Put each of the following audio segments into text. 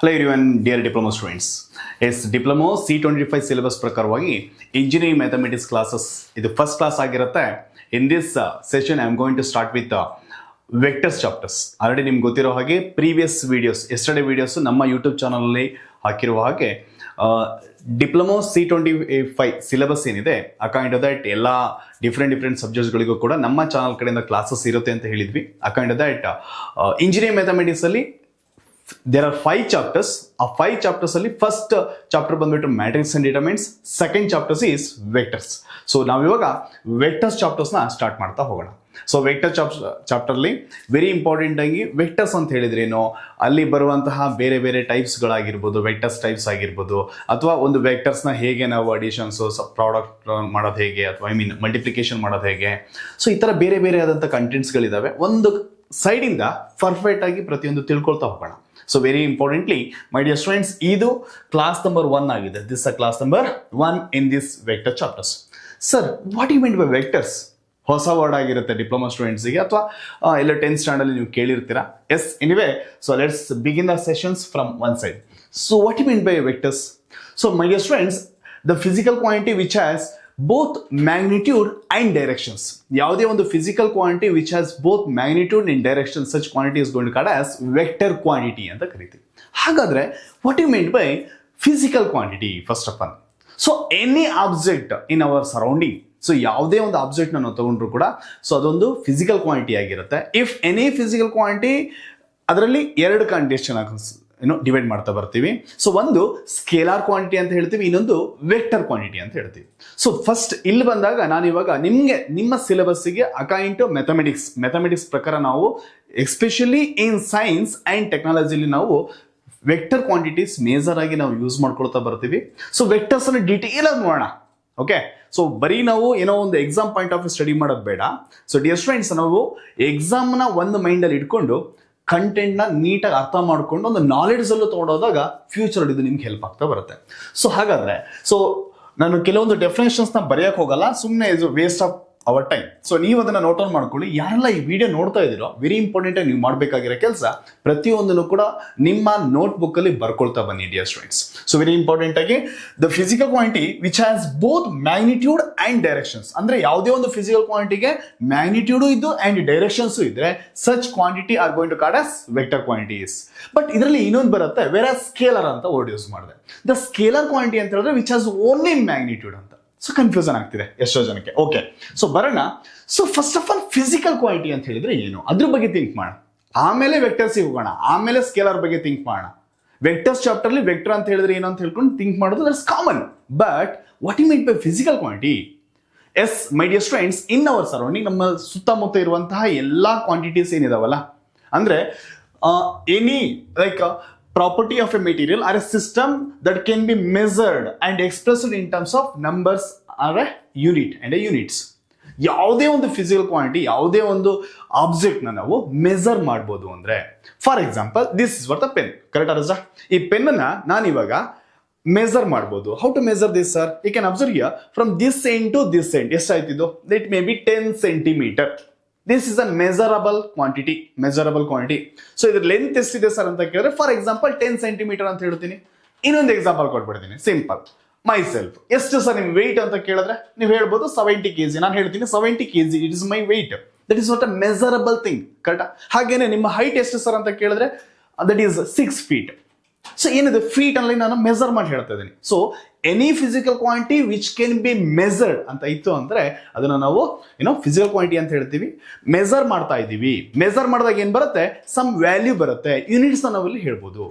Hello everyone dear diploma students. Diploma C25 syllabus ಪ್ರಕಾರವಾಗಿ engineering mathematics classes ಇದು first class ಆಗಿರುತ್ತೆ. In this session I am going to start with vectors chapters. Already ನಿಮ್ಗೆ ಗೊತ್ತಿರೋ ಹಾಗೆ previous videos yesterday videos ನಮ್ಮ YouTube ಚಾನಲಲ್ಲಿ ಹಾಕಿರುವ ಹಾಗೆ ಡಿಪ್ಲೊಮಾ C25 ಸಿಲೆಬಸ್ ಏನಿದೆ ಅಕಾಯಿಂಡ್ ಆಫ್ ದಟ್ ಎಲ್ಲ ಡಿಫ್ರೆಂಟ್ ಸಬ್ಜೆಕ್ಟ್ಸ್ಗಳಿಗೂ ಕೂಡ ನಮ್ಮ ಚಾನಲ್ ಕಡೆಯಿಂದ ಕ್ಲಾಸಸ್ ಇರುತ್ತೆ ಅಂತ ಹೇಳಿದ್ವಿ. A kind of that engineering mathematics ಅಲ್ಲಿ there are 5 chapters. ಆ 5 chapters ಅಲ್ಲಿ ಫಸ್ಟ್ ಚಾಪ್ಟರ್ ಬಂದ್ಬಿಟ್ಟು matrix and determinants, second chapters is vectors. So ನಾವಿವಾಗ ವೆಕ್ಟರ್ಸ್ ಚಾಪ್ಟರ್ಸ್ನ ಸ್ಟಾರ್ಟ್ ಮಾಡ್ತಾ ಹೋಗೋಣ. ಸೊ ವೆಕ್ಟರ್ ಚಾಪ್ಟರ್ಲಿ ವೆರಿ ಇಂಪಾರ್ಟೆಂಟ್ ಆಗಿ ವೆಕ್ಟರ್ಸ್ ಅಂತ ಹೇಳಿದ್ರೇನು, ಅಲ್ಲಿ ಬರುವಂತಹ ಬೇರೆ ಬೇರೆ ಟೈಪ್ಸ್ಗಳಾಗಿರ್ಬೋದು, ವೆಕ್ಟರ್ಸ್ ಟೈಪ್ಸ್ ಆಗಿರ್ಬೋದು, ಅಥವಾ ಒಂದು ವೆಕ್ಟರ್ಸ್ನ ಹೇಗೆ ನಾವು ಅಡಿಷನ್ಸು ಪ್ರಾಡಕ್ಟ್ ಮಾಡೋದು ಹೇಗೆ, ಅಥವಾ ಮಲ್ಟಿಪ್ಲಿಕೇಶನ್ ಮಾಡೋದು ಹೇಗೆ. ಸೊ ಈ ಥರ ಬೇರೆ ಬೇರೆ ಆದಂಥ ಕಂಟೆಂಟ್ಸ್ಗಳಿದ್ದಾವೆ. ಒಂದು ಸೈಡಿಂದ ಪರ್ಫೆಕ್ಟ್ ಆಗಿ ಪ್ರತಿಯೊಂದು ತಿಳ್ಕೊಳ್ತಾ ಹೋಗೋಣ. So very importantly my dear students, ಇದು ಕ್ಲಾಸ್ ನಂಬರ್ 1 ಆಗಿದೆ. This class number 1 in this vector chapters. Sir what you mean by vectors? ಹೊಸ ವರ್ಡ್ ಆಗಿರುತ್ತೆ ಡಿಪ್ಲೊಮಾ ಸ್ಟೂಡೆಂಟ್ಸ್ಗೆ, ಅಥವಾ ಎಲ್ಲ 10th ಸ್ಟ್ಯಾಂಡರ್ಡ್ ನೀವು ಕೇಳಿರ್ತೀರಾ. Yes, anyway, so let's begin the sessions from one side. So what you mean by vectors? So my dear students, the physical quantity which has both magnitude and directions. ಯಾವುದೇ ಒಂದು physical quantity which has both magnitude and direction, such quantity is going to called as vector quantity ಅಂತ ಕರಿತೀವಿ. ಹಾಗಾದ್ರೆ what you meant by physical quantity? First of all, so any object in our surrounding, so ಯಾವುದೇ ಒಂದು object ನಾವು ತಗೊಂಡ್ರು ಕೂಡ so ಅದೊಂದು physical quantity ಆಗಿರುತ್ತೆ. ಇಫ್ ಎನಿ ಫಿಸಿಕಲ್ ಕ್ವಾಂಟಿಟಿ, ಅದರಲ್ಲಿ 2 ಕಂಡೀಷನ್ ಡಿವೈಡ್ ಮಾಡ್ತಾ ಬರ್ತೀವಿ. ಸೊ ಒಂದು ಸ್ಕೇಲಾರ್ ಕ್ವಾಂಟಿಟಿ ಅಂತ ಹೇಳ್ತೀವಿ, ಇನ್ನೊಂದು ವೆಕ್ಟರ್ ಕ್ವಾಂಟಿಟಿ ಅಂತ ಹೇಳ್ತೀವಿ. ಸೊ ಫಸ್ಟ್ ಇಲ್ಲಿ ಬಂದಾಗ ನಾನು ಇವಾಗ ನಿಮ್ಮ ಸಿಲೆಬಸ್ಸಿಗೆ ಅಕಾಯಿಂಟ್ ಮ್ಯಾಥಮೆಟಿಕ್ಸ್ ಪ್ರಕಾರ ನಾವು ಎಸ್ಪೆಷಲಿ ಇನ್ ಸೈನ್ಸ್ ಅಂಡ್ ಟೆಕ್ನಾಲಜಿಲಿ ನಾವು ವೆಕ್ಟರ್ ಕ್ವಾಂಟಿಟೀಸ್ ಮೇಜರ್ ಆಗಿ ನಾವು ಯೂಸ್ ಮಾಡ್ಕೊಳ್ತಾ ಬರ್ತೀವಿ. ಸೊ ವೆಕ್ಟರ್ಸ್ ಅನ್ನು ಡೀಟೇಲ್ ಆಗಿ ನೋಡೋಣ. ಓಕೆ, ಸೊ ಬರೀ ನಾವು ಏನೋ ಒಂದು ಎಕ್ಸಾಮ್ ಪಾಯಿಂಟ್ ಆಫ್ ಸ್ಟಡಿ ಮಾಡೋದು ಬೇಡ. ಸೊ ಡಿಯರ್ ಸ್ಟೂಡೆಂಟ್ಸ್, ನಾವು ಎಕ್ಸಾಮ್ನ ಒಂದು ಮೈಂಡಲ್ಲಿ ಇಟ್ಕೊಂಡು ಕಂಟೆಂಟ್ನ ನೀಟಾಗಿ ಅರ್ಥ ಮಾಡ್ಕೊಂಡು ಒಂದು ನಾಲೆಡ್ಜ್ ಅಲ್ಲೂ ತೊಗೊಂಡೋದಾಗ ಫ್ಯೂಚರ್ ಇದು ನಿಮ್ಗೆ ಹೆಲ್ಪ್ ಆಗ್ತಾ ಬರುತ್ತೆ. ಸೊ ಹಾಗಾದ್ರೆ ನಾನು ಕೆಲವೊಂದು ಡೆಫಿನೇಷನ್ಸ್ನ ಬರೆಯೋಕೆ ಹೋಗಲ್ಲ, ಸುಮ್ಮನೆ ಇದು waste of our time. So ನೀವು ಅದನ್ನ ನೋಟ್ ಡೌನ್ ಮಾಡ್ಕೊಳ್ಳಿ. ಯಾರೆಲ್ಲ ಈ ವಿಡಿಯೋ ನೋಡ್ತಾ ಇದ್ದೀರೋ, ವೆರಿ ಇಂಪಾರ್ಟೆಂಟ್ ಆಗಿ ನೀವು ಮಾಡಬೇಕಾಗಿರೋ ಕೆಲಸ ಪ್ರತಿಯೊಂದನ್ನು ಕೂಡ ನಿಮ್ಮ ನೋಟ್ಬುಕ್ ಅಲ್ಲಿ ಬರ್ಕೊಳ್ತಾ ಬನ್ನಿ dear students. So very important ಆಗಿ the physical quantity which has both magnitude and directions, ಅಂದ್ರೆ ಯಾವುದೇ ಒಂದು ಫಿಸಿಕಲ್ ಕ್ವಾಂಟಿಟಿಗೆ ಮ್ಯಾಗ್ನಿಟ್ಯೂಡು ಇದ್ದು ಅಂಡ್ ಡೈರೆಕ್ಷನ್ಸ್ ಇದ್ರೆ such quantity are going to called as vector quantities. But ಇದರಲ್ಲಿ ಇನ್ನೊಂದು ಬರುತ್ತೆ, ವೇರ್ ಸ್ಕೇಲರ್ ಅಂತ ವರ್ಡ್ ಯೂಸ್ ಮಾಡಿದೆ. ದ ಸ್ಕೇಲರ್ ಕ್ವಾಂಟಿಟಿ ಅಂತ ಹೇಳಿದ್ರೆ ವಿಚ್ ಹ್ಯಾಸ್ ಓನ್ಲಿ ಮ್ಯಾಗ್ನಿಟ್ಯೂಡ್ ಅಂತ. ಸೊ ಕನ್ಫ್ಯೂಷನ್ ಆಗ್ತಿದೆ ಎಷ್ಟೋ ಜನಕ್ಕೆ. ಓಕೆ, ಸೊ ಬರೋಣ. So first of all physical quantity ಅಂತ ಹೇಳಿದ್ರೆ ಏನು, ಅದ್ರ ಬಗ್ಗೆ ಥಿಂಕ್ ಮಾಡೋಣ. ಆಮೇಲೆ ವೆಕ್ಟರ್ಸ್ ಹೋಗೋಣ, ಆಮೇಲೆ ಸ್ಕೇಲರ್ ಬಗ್ಗೆ ಥಿಂಕ್ ಮಾಡೋಣ. ವೆಕ್ಟರ್ಸ್ ಚಾಪ್ಟರ್ಲಿ ವೆಕ್ಟರ್ ಅಂತ ಹೇಳಿದ್ರೆ ಏನು ಅಂತ ಹೇಳ್ಕೊಂಡು ಥಿಂಕ್ ಮಾಡೋದು that's common. But what you mean by physical quantity? Yes my dear students, in our surrounding, ನಮ್ಮ ಸುತ್ತಮುತ್ತ ಇರುವಂತಹ ಎಲ್ಲಾ ಕ್ವಾಂಟಿಟೀಸ್ ಏನಿದಾವಲ್ಲ, ಅಂದ್ರೆ any like property of a material or a system that can be measured and expressed in terms of numbers or a unit and a units. ಯಾವುದೇ ಒಂದು physical quantity, ಯಾವುದೇ ಒಂದು ಆಬ್ಜೆಕ್ಟ್ ನ ನಾವು ಮೆಜರ್ ಮಾಡ್ಬೋದು. ಅಂದ್ರೆ for example this is what the pen, correct ಅರ್ಜ? ಈ ಪೆನ್ ಅನ್ನ ನಾನು ಇವಾಗ ಮೆಜರ್ ಮಾಡ್ಬೋದು. How to measure this sir? You can observe here from this end to this end ಎಷ್ಟಾಯ್ತಿದ್ದು, it may be 10 centimetre. This is a measurable quantity. So ಇದ್ರ length ಎಷ್ಟಿದೆ sir ಅಂತ ಕೇಳಿದ್ರೆ ಫಾರ್ ಎಕ್ಸಾಂಪಲ್ 10 ಸೆಂಟಿಮೀಟರ್ ಅಂತ ಹೇಳ್ತೀನಿ. ಇನ್ನೊಂದು example ಕೊಟ್ಬಿಡ್ತೀನಿ, simple. My self ಎಷ್ಟು ಸರ್ ನಿಮ್ ವೆಯ್ಟ್ ಅಂತ ಕೇಳಿದ್ರೆ ನೀವು ಹೇಳ್ಬೋದು 70 kg. ನಾನು ಹೇಳ್ತೀನಿ 70 kg, it is my weight. That is not a measurable thing, correct? ಹಾಗೇನೆ ನಿಮ್ಮ ಹೈಟ್ ಎಷ್ಟು ಸರ್ ಅಂತ ಕೇಳಿದ್ರೆ ದಟ್ ಈಸ್ 6 feet. ಸೊ ಏನಿದೆ ಫೀಟ್ ಅಲ್ಲಿ ನಾನು ಮೆಜರ್ ಮಾಡಿ ಹೇಳ್ತಾ ಇದ್ದೀನಿ. So any physical quantity which can be measured ಅಂತ ಇತ್ತು ಅಂದ್ರೆ ಅದನ್ನ ನಾವು ಫಿಸಿಕಲ್ ಕ್ವಾಂಟಿಟಿ ಅಂತ ಹೇಳ್ತೀವಿ. ಮೆಜರ್ ಮಾಡ್ತಾ ಇದ್ದೀವಿ. ಮೆಜರ್ ಮಾಡಿದಾಗ ಏನ್ ಬರುತ್ತೆ? ಸಮ್ ವ್ಯಾಲ್ಯೂ ಬರುತ್ತೆ. ಯೂನಿಟ್ಸ್ ನಾವಿಲ್ಲಿ ಹೇಳ್ಬೋದು.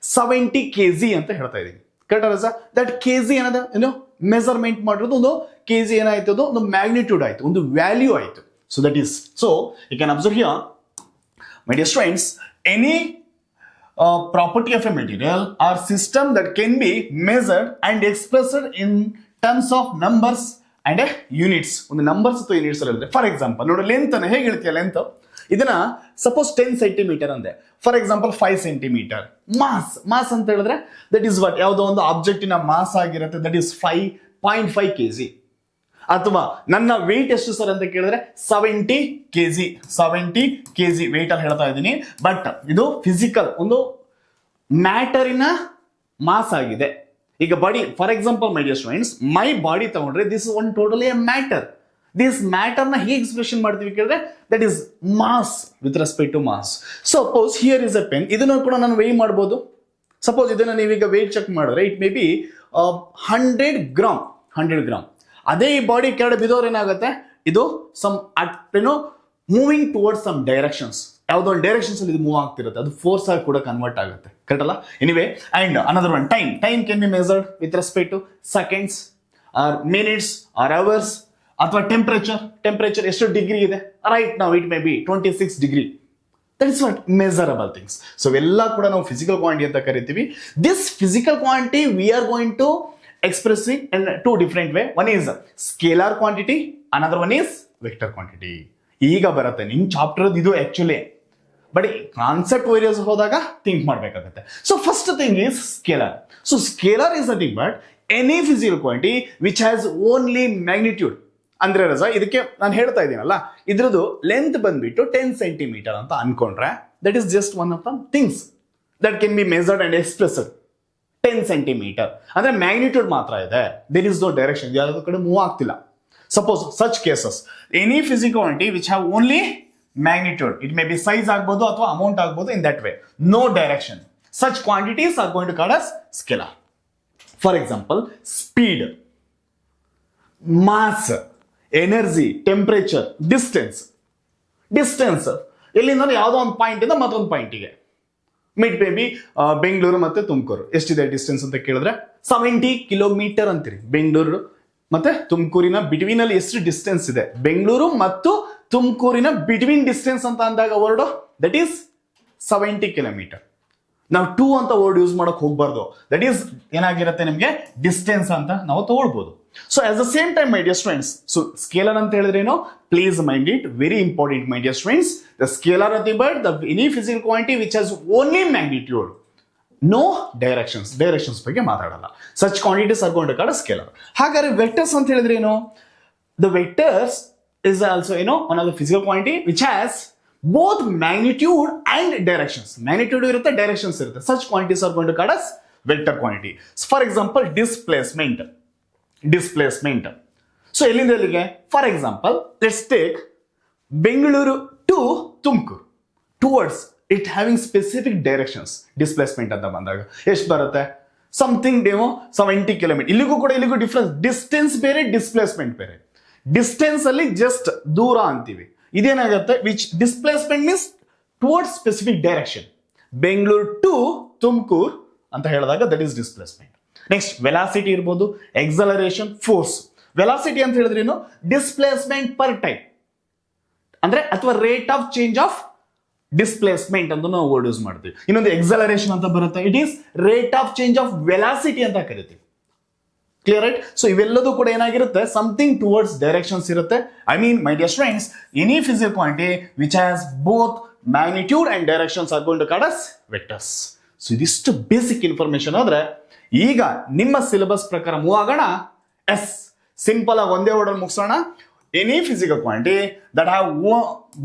70 kg ಅಂತ ಹೇಳ್ತಾ ಇದ್ದೀನಿ, ಕರೆಕ್ಟ್ ಅಲ್ಲ? ದಟ್ ಕೆಜಿ ಏನದ ಮೆಜರ್ಮೆಂಟ್ ಮಾಡಿರೋದು ಒಂದು ಕೆಜಿ ಏನಾಯ್ತು, ಒಂದು ಮ್ಯಾಗ್ನಿಟ್ಯೂಡ್ ಆಯ್ತು, ಒಂದು ವ್ಯಾಲ್ಯೂ ಆಯ್ತು. So that is, so you can observe here my dear students, any property of a material or system that can be measured and expressed in terms of numbers and units. ಒಂದು numbers ಅಥವಾ units ಅಲ್ಲಿ. For example ನೋಡಿ, length ಅನ್ನ ಹೇಗೆ ಹೇಳ್ತೀಯ? Length ಇದನ್ನ suppose 10 centimetre ಅಂದೆ, for example 5 centimetre. Mass ಅಂತ ಹೇಳಿದ್ರೆ ದಟ್ ಈಸ್ ವಾಟ್, ಯಾವುದೋ ಒಂದು ಆಬ್ಜೆಕ್ಟಿನ ಮಾಸ್ ಆಗಿರುತ್ತೆ, ದಟ್ ಈಸ್ 5.5 kg. ಅಥವಾ ನನ್ನ ವೆಯ್ಟ್ ಎಷ್ಟು ಸರ್ ಅಂತ ಕೇಳಿದ್ರೆ 70 kg ವೆಯ್ಟ್ ಅಲ್ಲಿ ಹೇಳ್ತಾ ಇದ್ದೀನಿ. ಬಟ್ ಇದು ಫಿಸಿಕಲ್ ಒಂದು ಮ್ಯಾಟರಿನ ಮಾಸ್ ಆಗಿದೆ. ಈಗ body, for example my dear students, my body ತಗೊಂಡ್ರೆ this one totally a matter. This ಮ್ಯಾಟರ್ನ ಹೇಗೆ ಎಕ್ಸ್ಪ್ರೆಷನ್ ಮಾಡ್ತೀವಿ ಕೇಳಿದ್ರೆ that is mass with respect to mass. Suppose here is a pen, ಇದನ್ನು ಕೂಡ ನಾನು ವೇಯ್ ಮಾಡ್ಬೋದು. ಸಪೋಸ್ ಇದನ್ನು ನೀವೀಗ ವೇಟ್ ಚೆಕ್ ಮಾಡಿದ್ರೆ ಇಟ್ ಮೇ ಬಿ 100 ಗ್ರಾಮ್. ಅದೇ ಈ ಬಾಡಿ ಕೆಳಗಡೆ ಬಿದ್ದೋದ್ರೆ ಏನಾಗುತ್ತೆ, ಇದು some moving towards some directions, ಯಾವುದೋ ಒಂದು ಡೈರೆಕ್ಷನ್ಸ್ ಅಲ್ಲಿ ಇದು ಮೂವ್ ಆಗ್ತಿರುತ್ತೆ, ಅದು ಫೋರ್ಸ್ ಆಗಿ ಕೂಡ ಕನ್ವರ್ಟ್ ಆಗುತ್ತೆ. ಕರೆಕ್ಟ್ ಅಲ್ಲ? Anyway, and another one time can be measured with respect to seconds or minutes or hours. ಅಥವಾ ಟೆಂಪರೇಚರ್ ಎಷ್ಟು ಡಿಗ್ರಿ ಇದೆ, ರೈಟ್ ನಾವು it may be 26 degree. That is what measurable things. So ಎಲ್ಲ ಕೂಡ ನಾವು physical quantity ಅಂತ ಕರಿತೀವಿ. This physical quantity we are going to express it in two different way. One is scalar quantity, another one is vector quantity. ಈಗ ಬರುತ್ತೆ ನಿಮ್ಮ chapter ಇದು actually, but concept various ಹೋದಾಗ ಥಿಂಕ್ ಮಾಡಬೇಕಾಗುತ್ತೆ. So first thing is scalar. So scalar is nothing but any physical quantity which has only magnitude. ಅಂದ್ರೆ ರಜಾ, ಇದಕ್ಕೆ ನಾನು ಹೇಳ್ತಾ ಇದ್ದೀನಲ್ಲ, ಇದ್ರದ್ದು ಲೆಂತ್ ಬಂದ್ಬಿಟ್ಟು 10 ಸೆಂಟಿಮೀಟರ್ ಅಂತ ಅನ್ಕೊಂಡ್ರೆ that is just one of the things that can be measured and expressed. 10 centimetre ಅಂದ್ರೆ ಮ್ಯಾಗ್ನಿಟ್ಯೂಡ್ ಮಾತ್ರ ಇದೆ, ದೇರ್ ಇಸ್ ನೋ ಡೈರೆಕ್ಷನ್, ಯಾವುದೋ ಕಡೆ ಮೂವ್ ಆಗ್ತಿಲ್ಲ. Suppose such cases, any physical quantity which have only magnitude, it may be size ಆಗ್ಬೋದು ಅಥವಾ amount ಆಗ್ಬೋದು, in that way no direction, such quantities are going to called as scalar. For example speed, mass, energy, temperature, distance ಎಲ್ಲಿಂದ ಯಾವುದೋ ಒಂದು point ಇಂದ ಮತ್ತೊಂದು ಪಾಯಿಂಟಿಗೆ. Mid may be Bengaluru ಮತ್ತೆ ತುಮಕೂರು ಎಷ್ಟಿದೆ ಡಿಸ್ಟೆನ್ಸ್ ಅಂತ ಕೇಳಿದ್ರೆ 70 ಕಿಲೋಮೀಟರ್ ಅಂತೀರಿ. ಬೆಂಗಳೂರು ಮತ್ತೆ ತುಮಕೂರಿನ ಬಿಟ್ವೀನ್ ಅಲ್ಲಿ ಎಷ್ಟು ಡಿಸ್ಟೆನ್ಸ್ ಇದೆ, ಬೆಂಗಳೂರು ಮತ್ತು ತುಮಕೂರಿನ ಬಿಟ್ವೀನ್ ಡಿಸ್ಟೆನ್ಸ್ ಅಂತ ಅಂದಾಗ ವರ್ಡ್ ದಟ್ ಈಸ್ 70 ಕಿಲೋಮೀಟರ್. ನಾವು 2 ಅಂತ ವರ್ಡ್ ಯೂಸ್ ಮಾಡಕ್ ಹೋಗ್ಬಾರ್ದು, ದಟ್ ಈಸ್ ಏನಾಗಿರುತ್ತೆ ನಿಮಗೆ ಡಿಸ್ಟೆನ್ಸ್ ಅಂತ ನಾವು ತಗೊಳ್ಬಹುದು. So at the same time my dear students, so scalar ಅಂತ ಹೇಳಿದ್ರೆ ಏನು, please mind it, very important my dear students, the scalar nothing but the any physical quantity which has only magnitude, no directions ಬಗ್ಗೆ ಮಾತಾಡಲ್ಲ. such quantities are going to called scalar. ಹಾಗಾದ್ರೆ vectors ಅಂತ ಹೇಳಿದ್ರೆ ಏನು, the vectors is also one of the physical quantity which has both magnitude and directions. magnitude ಇರುತ್ತೆ, directions ಇರುತ್ತೆ. such quantities are going to called as vector quantity. So for example displacement. So ಎಲ್ಲಿಂದ ಎಲ್ಲಿಗೆ, for example let's take Bengaluru to Tumakuru, towards it having specific directions. Displacement ಅಂತ ಬಂದಾಗ ಎಷ್ಟು ಬರುತ್ತೆ, something 70 kilometre. ಇಲ್ಲಿಗೂ ಕೂಡ ಇಲ್ಲಿಗೂ ಡಿಫ್ರೆನ್ಸ್, ಡಿಸ್ಟೆನ್ಸ್ ಬೇರೆ, ಡಿಸ್ಪ್ಲೇಸ್ಮೆಂಟ್ ಬೇರೆ. ಡಿಸ್ಟೆನ್ಸ್ ಅಲ್ಲಿ ಜಸ್ಟ್ ದೂರ ಅಂತೀವಿ, ಇದೇನಾಗುತ್ತೆ which displacement means towards specific direction. Bengaluru to Tumakuru ಅಂತ ಹೇಳಿದಾಗ that is displacement. Next velocity ಇರ್ಬೋದು, ಎಕ್ಸಲರೇಷನ್, ಫೋರ್ಸ್. ವೆಲಾಸಿಟಿ ಅಂತ ಹೇಳಿದ್ರೇನು, ಡಿಸ್ಪ್ಲೇಸ್ಮೆಂಟ್ ಪರ್ ಟೈಮ್ ಅಂದ್ರೆ ಅಥವಾ rate of change of displacement ಅಂತ ನಾವು ವರ್ಡ್ ಯೂಸ್ ಮಾಡ್ತೀವಿ. ಇನ್ನೊಂದು ಎಕ್ಸಲರೇಷನ್ ಅಂತ ಬರುತ್ತೆ, it is rate of change of velocity ಅಂತ ಕರಿತೀವಿ. Clear right? ಸೊ ಇವೆಲ್ಲದೂ ಕೂಡ ಏನಾಗಿರುತ್ತೆ, ಸಮಥಿಂಗ್ ಟುವರ್ಡ್ಸ್ ಡೈರೆಕ್ಷನ್ಸ್ ಇರುತ್ತೆ. I mean my dear students, any physical quantity which has both magnitude and directions are going to called as vectors. So ಇದಿಷ್ಟು basic information ಆದ್ರೆ ಈಗ ನಿಮ್ಮ ಸಿಲೆಬಸ್ ಪ್ರಕಾರ ಮೂವ್ ಆಗೋಣ. ಸಿಂಪಲ್ ಆಗಿ ಒಂದೇ ವರ್ಡ್ ಮುಗಿಸೋಣ. Any physical quantity that have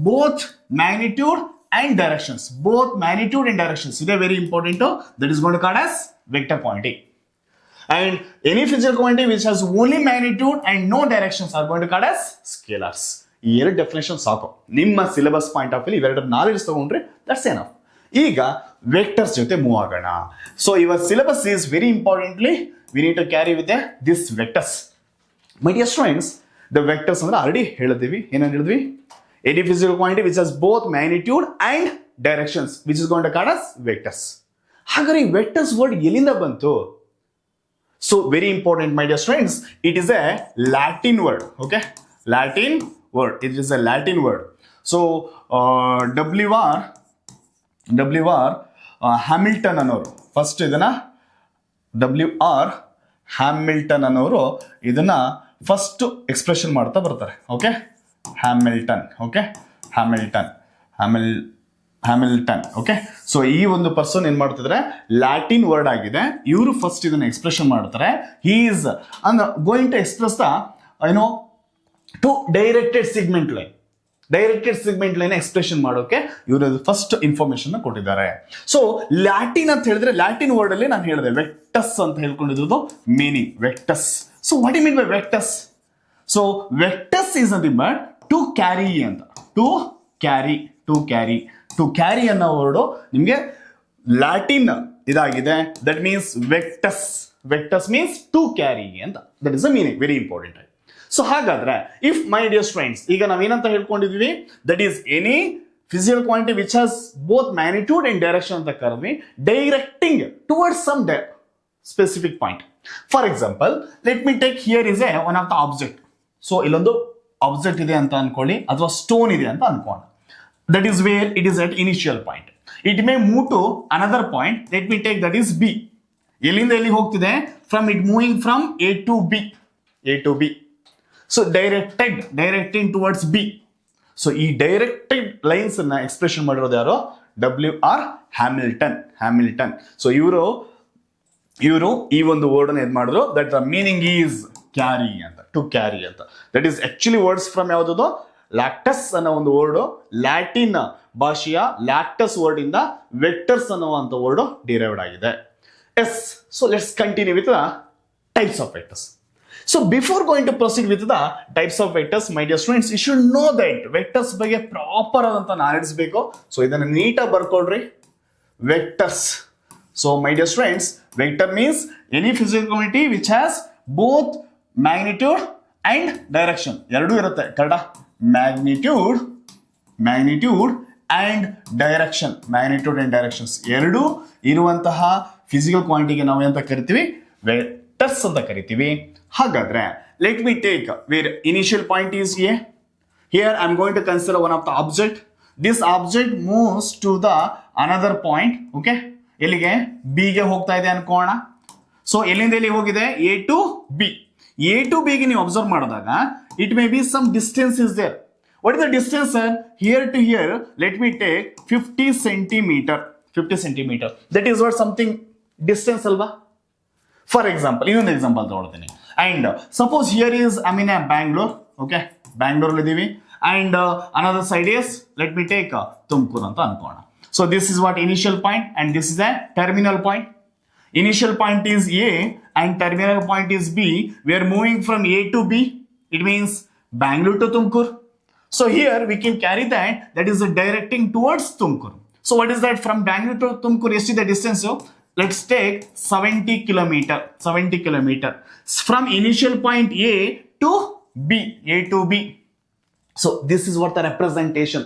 both magnitude and directions, ಇದೆ very important, that is going to called as vector quantity. And any physical quantity which has only magnitude and no directions are going to called as scalars. ಈ ಎರಡು definition ಸಾಕು ನಿಮ್ಮ syllabus point of view. ಇವೆರಡು knowledge ತಗೊಂಡ್ರೆ that's enough. ಈಗ vectors ಜೊತೆ move ಆಗೋಣ. So your syllabus is very importantly we need to carry with this vectors. My dear students, the vectors ಅಂದ್ರೆ ಆಲ್ರೆಡಿ ಹೇಳಿದ್ವಿ. ಏನೇನು ಹೇಳಿದ್ವಿ, any physical quantity which has both magnitude and directions which is going to called as vectors. ಹಾಗಾದ್ರೆ ಈ vectors word ಎಲ್ಲಿಂದ ಬಂತು? So very important my dear students, it is a Latin word. Okay, Latin word, it is a Latin word. So W R Hamilton ಅನ್ನೋರು first ಇದನ್ನ Hamilton ಅನ್ನೋರು ಇದನ್ನ first expression ಮಾಡ್ತಾ ಬರ್ತಾರೆ. Okay, Hamilton. ಓಕೆ, ಸೊ ಈ ಒಂದು person ಏನ್ ಮಾಡ್ತಿದ್ರೆ, ಲ್ಯಾಟಿನ್ ವರ್ಡ್ ಆಗಿದೆ, ಇವರು ಫಸ್ಟ್ ಇದನ್ನ ಎಕ್ಸ್ಪ್ರೆಷನ್ ಮಾಡ್ತಾರೆ. He is going to express the two directed segment line. Directed segment line expression ಮಾಡೋಕೆ ಇವರು ಫಸ್ಟ್ ಇನ್ಫಾರ್ಮೇಶನ್ ಕೊಟ್ಟಿದ್ದಾರೆ. ಸೊ ಲ್ಯಾಟಿನ್ ಅಂತ ಹೇಳಿದ್ರೆ ಲ್ಯಾಟಿನ್ ವರ್ಡ್ ಅಲ್ಲಿ ನಾನು ಹೇಳಿದೆ ವೆಕ್ಟಸ್ ಅಂತ ಹೇಳ್ಕೊಂಡಿದ್ದು meaning vectus. So what you mean by vectus? So vectus is nothing but to carry ಅಂತ. ಟು ಕ್ಯಾರಿ ಅನ್ನೋ ವರ್ಡ್ ನಿಮ್ಗೆ ಲ್ಯಾಟಿನ್ ಇದಾಗಿದೆ. That means vectus means to carry ಅಂತ. That is a meaning, very important. So ಹಾಗಾದ್ರೆ if my dear friends, ಈಗ ನಾವೇನಂತ ಹೇಳ್ಕೊಂಡಿದ್ವಿ, that is any physical quantity which has both magnitude and direction ಅಂತ ಕರೆದ್ವಿ, directing towards some specific point. For example, let me take here is a one of the object. So ಇಲ್ಲೊಂದು object ಇದೆ ಅಂತ ಅನ್ಕೊಳ್ಳಿ, ಅಥವಾ ಸ್ಟೋನ್ ಇದೆ ಅಂತ ಅನ್ಕೋಣ. That is where it is at initial point. It may move to another point. Let me take that is B. ಎಲ್ಲಿಂದ ಎಲ್ಲಿ ಹೋಗ್ತಿದೆ? From it moving from A to B. So directing towards B. So ಈ directed lines ಅನ್ನ expression ಮಾಡಿರೋದು ಯಾರು? WR Hamilton. So ಇವರು ಈ ಒಂದು ವರ್ಡ್ ಅನ್ನು ಮಾಡಿದ್ರು. That the meaning is carry ಅಂತ, ಟು ಕ್ಯಾರಿ ಅಂತ. That is actually words from ಯಾವ್ದು? ಲ್ಯಾಕ್ಟಸ್ ಅನ್ನೋ ಒಂದು ವರ್ಡ್, ಲ್ಯಾಟಿನ್ ಭಾಷೆಯ ಲ್ಯಾಕ್ಟಸ್ ವರ್ಡ್ ಇಂದ ವೆಕ್ಟರ್ಸ್ ಅನ್ನುವಂತ ವರ್ಡ್ ಡಿರೈವ್ಡ್ ಆಗಿದೆ. Yes. So let's continue with the types of vectors. So before going to proceed with the types of vectors, my dear students, you should know that vectors ಬಗ್ಗೆ proper ಆದಂತ knowledge ಬೇಕು. So ಇದನ್ನ ನೀಟಾಗಿ ಬರ್ಕೊಳ್ರಿ. Vectors. So my dear students, vector means any physical quantity which has both magnitude and direction. ಎರಡೂ ಇರುತ್ತೆ. ಕರೆಕ್ಟಾ? Magnitude and directions ಎರಡೂ ಇರುವಂತಹ ಫಿಸಿಕಲ್ ಕ್ವಾಂಟಿಟಿಗೆ ನಾವು ಎಂತ ಕರಿತೀವಿ? ವೆಕ್ಟರ್ಸ್ ಅಂತ ಕರಿತೀವಿ. ಹಾಗಾದ್ರೆ let me take where initial point is A. Here I am going to consider one of the object. This object moves to the another point. Okay, ಎಲ್ಲಿಗೆ? B ಗೆ ಹೋಗ್ತಾ ಇದೆ ಅನ್ಕೋಣ. ಸೊ ಎಲ್ಲಿಂದ ಎಲ್ಲಿ ಹೋಗಿದೆ? ಎ ಟು ಬಿ ಗೆ ನೀವು observe ಮಾಡಿದಾಗ it may be some distance is there. What is the distance sir? Here to here let me take 50 centimetre. That is what something distance ಅಲ್ವಾ? ಫಾರ್ ಎಕ್ಸಾಂಪಲ್, ಇನ್ನೊಂದು example ತಗೊಳ್ತೀನಿ. And suppose here is I mean Bangalore. Okay, Bangalore ಇದೀವಿ. And another side is let me take Tumakuru ಅಂತ ಅನ್ಕೋಣ. So this is what initial point and this is a terminal point. Initial point is A and terminal point is B. We are moving from A to B. It means Bangalore to Tumkur. So here we can carry that is directing towards Tumkur. So what is that? From Bangalore to Tumkur, is the distance. So let's take 70 kilometer. From initial point A to B. So this is what the representation.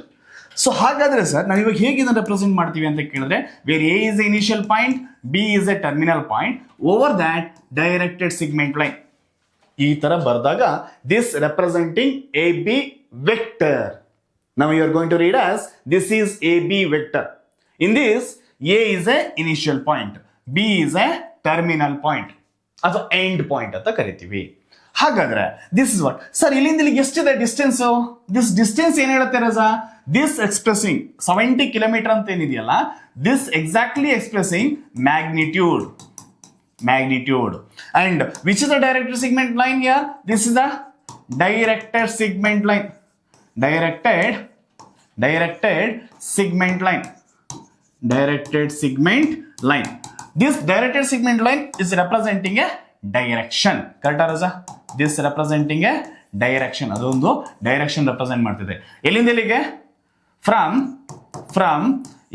So ಹಾಗಾದ್ರೆ sir ನಾವು ಇವಾಗ ಹೇಗೆ represent ಮಾಡ್ತೀವಿ ಅಂತ ಕೇಳಿದ್ರೆ, where A is initial point, B is a terminal point, over that directed segment line. ಈ ತರ ಬರೆದಾಗ this representing A B vector. Now you are going to read as this is A B vector. In this A is a initial point, B is a terminal point ಅಥವಾ end point ಅಂತ ಕರಿತೀವಿ. ಹಾಗಾದ್ರೆ this is what sir, ಇಲ್ಲಿಂದ ಇಲ್ಲಿಗೆ ಎಷ್ಟಿದೆ distance? This distance ಏನ್ ಹೇಳುತ್ತೆ ರಜಾ? ದಿಸ್ ಎಕ್ಸ್ಪ್ರೆಸಿಂಗ್ 70 ಕಿಲೋಮೀಟರ್ ಅಂತ ಏನಿದೆಯಲ್ಲ, this exactly expressing magnitude. And which is the directed segment line here? This is the directed segment line. Directed segment line. This directed segment line is representing a direction. Correct Raza? This representing a direction. ಅದೊಂದು direction represent ಮಾಡ್ತಿದೆ. ಎಲ್ಲಿಂದ ಎಲ್ಲಿಗೆ? From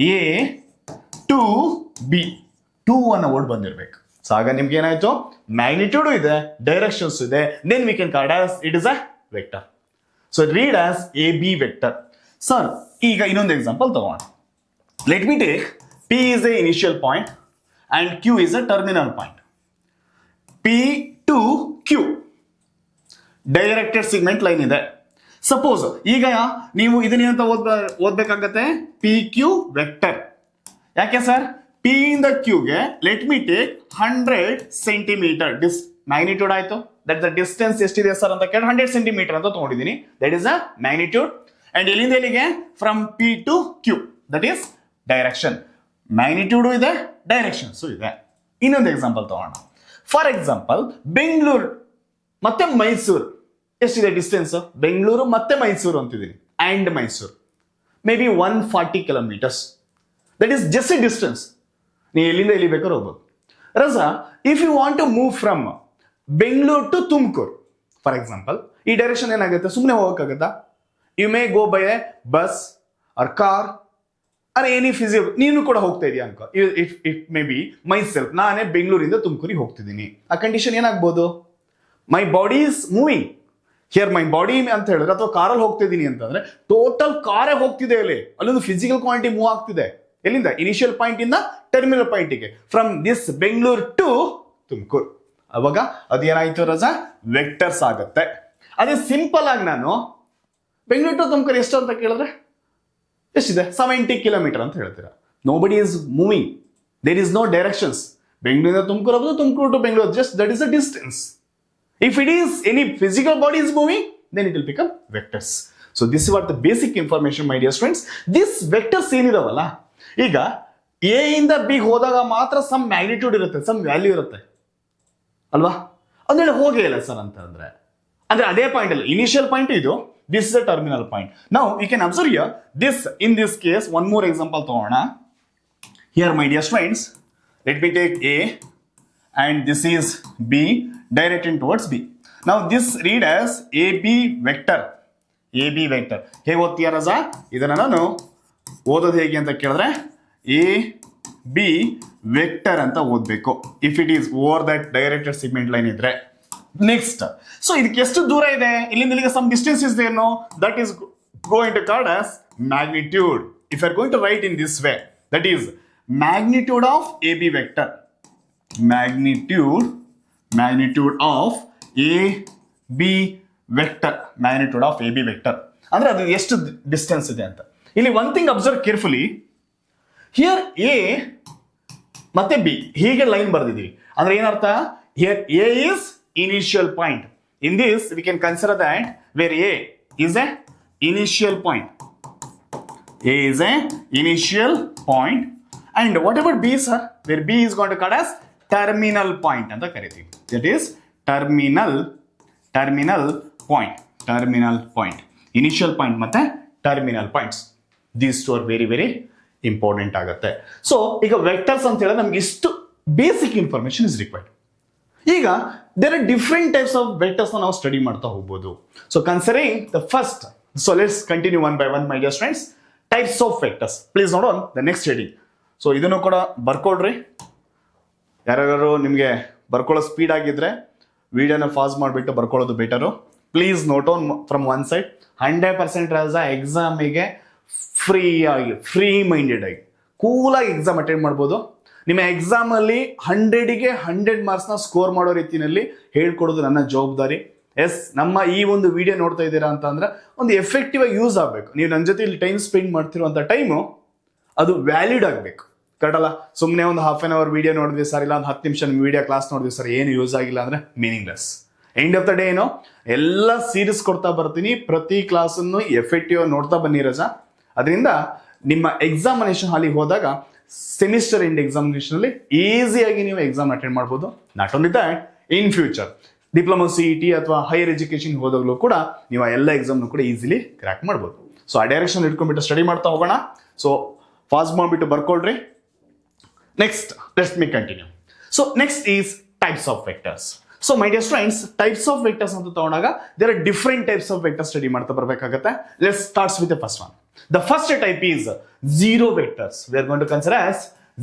A to B. 2 ಅನ್ನೋ word ಬಂದಿರಬೇಕು. So ಆಗ ನಿಮ್ಗೆ ಏನಾಯ್ತು? Magnitude ಇದೆ, ಡೈರೆಕ್ಷನ್ಸ್ ಇದೆ. Then we can call as it is a vector. So read as A B vector. Sir ಈಗ ಇನ್ನೊಂದು ಎಕ್ಸಾಂಪಲ್ ತಗೋಣ. Let me take P is a initial point and Q is a terminal point. P to Q directed segment line ಇದೆ. Suppose ಈಗ ನೀವು ಇದನ್ನೇನಂತ ಓದ್ಬೇಕಾಗತ್ತೆ? P Q vector. ಯಾಕೆ sir? P ಇಂದ ಕ್ಯೂಗೆ let me take 100 centimetre magnitude ಆಯ್ತು. That the distance ಎಷ್ಟಿದೆ ಸರ್ ಅಂತ ಕೇಳಿ 100 ಸೆಂಟಿಮೀಟರ್ ಅಂತ ತಗೊಂಡಿದ್ದೀನಿ. That is a magnitude. And ಎಲ್ಲಿಂದ ಎಲ್ಲಿಗೆ? From P to Q, that is direction. ಮ್ಯಾಗ್ನಿಟ್ಯೂಡು ಇದೆ, ಡೈರೆಕ್ಷನ್ಸು ಇದೆ. ಇನ್ನೊಂದು ಎಕ್ಸಾಂಪಲ್ ತಗೋಣ. ಫಾರ್ ಎಕ್ಸಾಂಪಲ್, ಬೆಂಗಳೂರು ಮತ್ತೆ ಮೈಸೂರು ಎಷ್ಟಿದೆ ಡಿಸ್ಟೆನ್ಸ್? ಬೆಂಗಳೂರು ಮತ್ತೆ Mysuru ಅಂತಿದ್ದೀನಿ. and Mysore. Maybe 140 kilometers. That is just a distance. ನೀವು ಎಲ್ಲಿಂದ ಎಲ್ಲಿ ಬೇಕಾದ್ರೂ ಹೋಗ್ಬೋದು. ರಜಾ, if you want to move from Bangalore to Tumkur, for example, ಈ ಡೈರೆಕ್ಷನ್ ಏನಾಗುತ್ತೆ, ಸುಮ್ಮನೆ ಹೋಗಕ್ಕಾಗತ್ತಾ? You may go by a bus or car or any physical. ನೀನು ಕೂಡ ಹೋಗ್ತಾ ಇದೀಯ ಅನ್ಕೋ, it may be myself, ನಾನೇ ಬೆಂಗಳೂರಿಂದ ತುಮಕೂರಿಗೆ ಹೋಗ್ತಿದ್ದೀನಿ. ಆ ಕಂಡೀಷನ್ ಏನಾಗ್ಬೋದು, my body is moving here, my body ಅಂತ ಹೇಳಿದ್ರೆ, ಅಥವಾ ಕಾರಲ್ಲಿ ಹೋಗ್ತಿದ್ದೀನಿ ಅಂತಂದ್ರೆ ಟೋಟಲ್ ಕಾರೇ ಹೋಗ್ತಿದೆ, ಅಲ್ಲೊಂದು ಫಿಸಿಕಲ್ ಕ್ವಾಂಟಿಟಿ ಮೂವ್ ಆಗ್ತಿದೆ. ಎಲ್ಲಿಂದ? ಇನಿಷಿಯಲ್ ಪಾಯಿಂಟ್ ಇಂದ ಟರ್ಮಿನಲ್ ಪಾಯಿಂಟಿಗೆ, from this Bengaluru to Tumakuru. ಅವಾಗ ಅದೇನಾಯ್ತು ರಜಾ, ವೆಕ್ಟರ್ಸ್ ಆಗುತ್ತೆ. ಅದೇ ಸಿಂಪಲ್ ಆಗಿ ನಾನು ಬೆಂಗಳೂರು ಟು ತುಮಕೂರು ಎಷ್ಟು ಅಂತ ಕೇಳಿದ್ರೆ ಎಷ್ಟಿದೆ, 70 ಕಿಲೋಮೀಟರ್ ಅಂತ ಹೇಳ್ತೀರಾ. Nobody is moving, there is no directions. ಬೆಂಗಳೂರಿಂದ ತುಮಕೂರು ಆಗೋದು, Tumakuru to Bengaluru, just that is a distance. If it is any physical body is moving, then it will become vectors. So this is what the basic information, my dear friends. This vectors ಏನಿದಾವಲ್ಲ, ಈಗ A ಇಂದ B ಹೋದಾಗ ಮಾತ್ರ some magnitude ಇರುತ್ತೆ, some value ಇರುತ್ತೆ ಅಲ್ವಾ? ಅಂದ್ರೆ ಹೋಗೇ ಇಲ್ಲ ಸರ್ ಅಂತಂದ್ರೆ ಅದೇ ಪಾಯಿಂಟ್ ಅಲ್ಲ, ಇನಿಷಿಯಲ್ ಪಾಯಿಂಟ್ ಇದು, this is a terminal point. ನಾವು you can observe here this, in this case one more example ತಗೋಣ. Here my dear friends, let me take a and this is B directed towards B. Now this read as AB vector. AB vector. ಹೇಗೆ ಓದ್ತೀಯ ರಜಾ? ಇದನ್ನ ನಾನು ಓದೋದು ಹೇಗೆ ಅಂತ ಕೇಳಿದ್ರೆ AB vector ಅಂತ ಓದಬೇಕು. If it is over that directed segment line ಇದ್ರೆ. ನೆಕ್ಸ್ಟ್, ಸೊ ಇದಕ್ಕೆ ಎಷ್ಟು ದೂರ ಇದೆ, ಇಲ್ಲಿಂದ ಇಲ್ಲಿಗೆ some distance is there, no, that is going to called as magnitude. If you are going to write in this way, that is magnitude of AB vector. magnitude of AB vector, magnitude of AB vector ಅಂದ್ರೆ ಅದು ಎಷ್ಟು distance ಇದೆ ಅಂತ. ಇಲ್ಲಿ one thing observe carefully, here A ಮತ್ತೆ B ಹೀಗೆ line ಬರೆದಿದ್ದೀವಿ ಅಂದ್ರೆ ಏನರ್ಥ, here A is initial point. In this we can consider that where A is a initial point, A is a initial point, and whatever B sir, where B is going to called as terminal point ಅಂತ ಕರಿತೀವಿ. That is terminal point, initial point ಮತ್ತೆ terminal points, these two are very very important ಆಗುತ್ತೆ. So ಈಗ vectors ಅಂತ ಹೇಳಿದ್ರೆ ನಮ್ಗೆ ಇಷ್ಟು basic information is required. ಈಗ there are different types of vectors ನಾವು ಸ್ಟಡಿ ಮಾಡ್ತಾ ಹೋಗ್ಬೋದು. So considering the first, so let's continue one by one my dear friends. Types of vectors, please note on the next heading. So ಇದನ್ನು ಕೂಡ ಬರ್ಕೊಳ್ರಿ. ಯಾರ್ಯಾರು ನಿಮಗೆ ಬರ್ಕೊಳ್ಳೋ speed ಆಗಿದ್ರೆ ವಿಡಿಯೋನ fast ಮಾಡಿಬಿಟ್ಟು ಬರ್ಕೊಳ್ಳೋದು better. Please note on from one side. 100% ರಜಾ ಎಕ್ಸಾಮಿಗೆ free minded ಆಗಿ ಕೂಲಾಗಿ ಎಕ್ಸಾಮ್ ಅಟೆಂಡ್ ಮಾಡ್ಬೋದು. ನಿಮ್ಮ ಎಕ್ಸಾಮಲ್ಲಿ 100ಗೆ 100 ಮಾರ್ಕ್ಸ್ನ ಸ್ಕೋರ್ ಮಾಡೋ ರೀತಿಯಲ್ಲಿ ಹೇಳ್ಕೊಡೋದು ನನ್ನ ಜವಾಬ್ದಾರಿ. ಎಸ್, ನಮ್ಮ ಈ ಒಂದು ವಿಡಿಯೋ ನೋಡ್ತಾ ಇದ್ದೀರಾ ಅಂತ ಅಂದ್ರೆ ಒಂದು ಎಫೆಕ್ಟಿವ್ ಆಗಿ ಯೂಸ್ ಆಗಬೇಕು. ನೀವು ನನ್ನ ಜೊತೆ ಇಲ್ಲಿ ಟೈಮ್ ಸ್ಪೆಂಡ್ ಮಾಡ್ತಿರುವಂಥ ಟೈಮು ಅದು ವ್ಯಾಲಿಡ್ ಆಗಬೇಕು, ಕರೆಕ್ಟ್ ಅಲ್ಲ? ಸುಮ್ಮನೆ ಒಂದು ಹಾಫ್ ಆನ್ ಅವರ್ ವಿಡಿಯೋ ನೋಡಿದ್ವಿ ಸರ್, ಇಲ್ಲ ಒಂದು 10 ನಿಮಿಷ ವಿಡಿಯೋ ಕ್ಲಾಸ್ ನೋಡಿದ್ವಿ ಸರ್, ಏನು ಯೂಸ್ ಆಗಿಲ್ಲ ಅಂದ್ರೆ meaningless. End of the day ಏನೋ ಎಲ್ಲ ಸೀರೀಸ್ ಕೊಡ್ತಾ ಬರ್ತೀನಿ, ಪ್ರತಿ ಕ್ಲಾಸನ್ನು ಎಫೆಕ್ಟಿವ್ ನೋಡ್ತಾ ಬನ್ನಿ ರಜಾ. ಅದರಿಂದ ನಿಮ್ಮ ಎಕ್ಸಾಮಿನೇಷನ್ ಹಾಲಿಗೆ ಹೋದಾಗ ಸೆಮಿಸ್ಟರ್ ಎಂಡ್ ಎಕ್ಸಾಮಿನೇಷನ್ ಅಲ್ಲಿ ಈಸಿಯಾಗಿ ನೀವು ಎಕ್ಸಾಮ್ ಅಟೆಂಡ್ ಮಾಡ್ಬೋದು. Not only that, in future diploma CET ಅಥವಾ ಹೈಯರ್ ಎಜುಕೇಶನ್ ಹೋದಾಗಲೂ ಕೂಡ ನೀವು ಆ ಎಲ್ಲ ಎಕ್ಸಾಮ್ನು ಕೂಡ ಈಸಿಲಿ ಕ್ರ್ಯಾಕ್ ಮಾಡ್ಬೋದು. ಸೊ ಆ ಡೈರೆಕ್ಷನ್ ಇಟ್ಕೊಂಡ್ಬಿಟ್ಟು ಸ್ಟಡಿ ಮಾಡ್ತಾ ಹೋಗೋಣ. ಸೊ ಫಾಸ್ಟ್ ಮಾಡಿಬಿಟ್ಟು ಬರ್ಕೊಳ್ರಿ. Next, let me continue. So next is types of vectors. So my dear friends, types of vectors ಅಂತ ತಗೊಂಡಾಗ there are different types of vectors study ಮಾಡ್ತಾ ಬರಬೇಕಾಗುತ್ತೆ. Let's start with the first one. The first type is zero vectors. We are going to consider as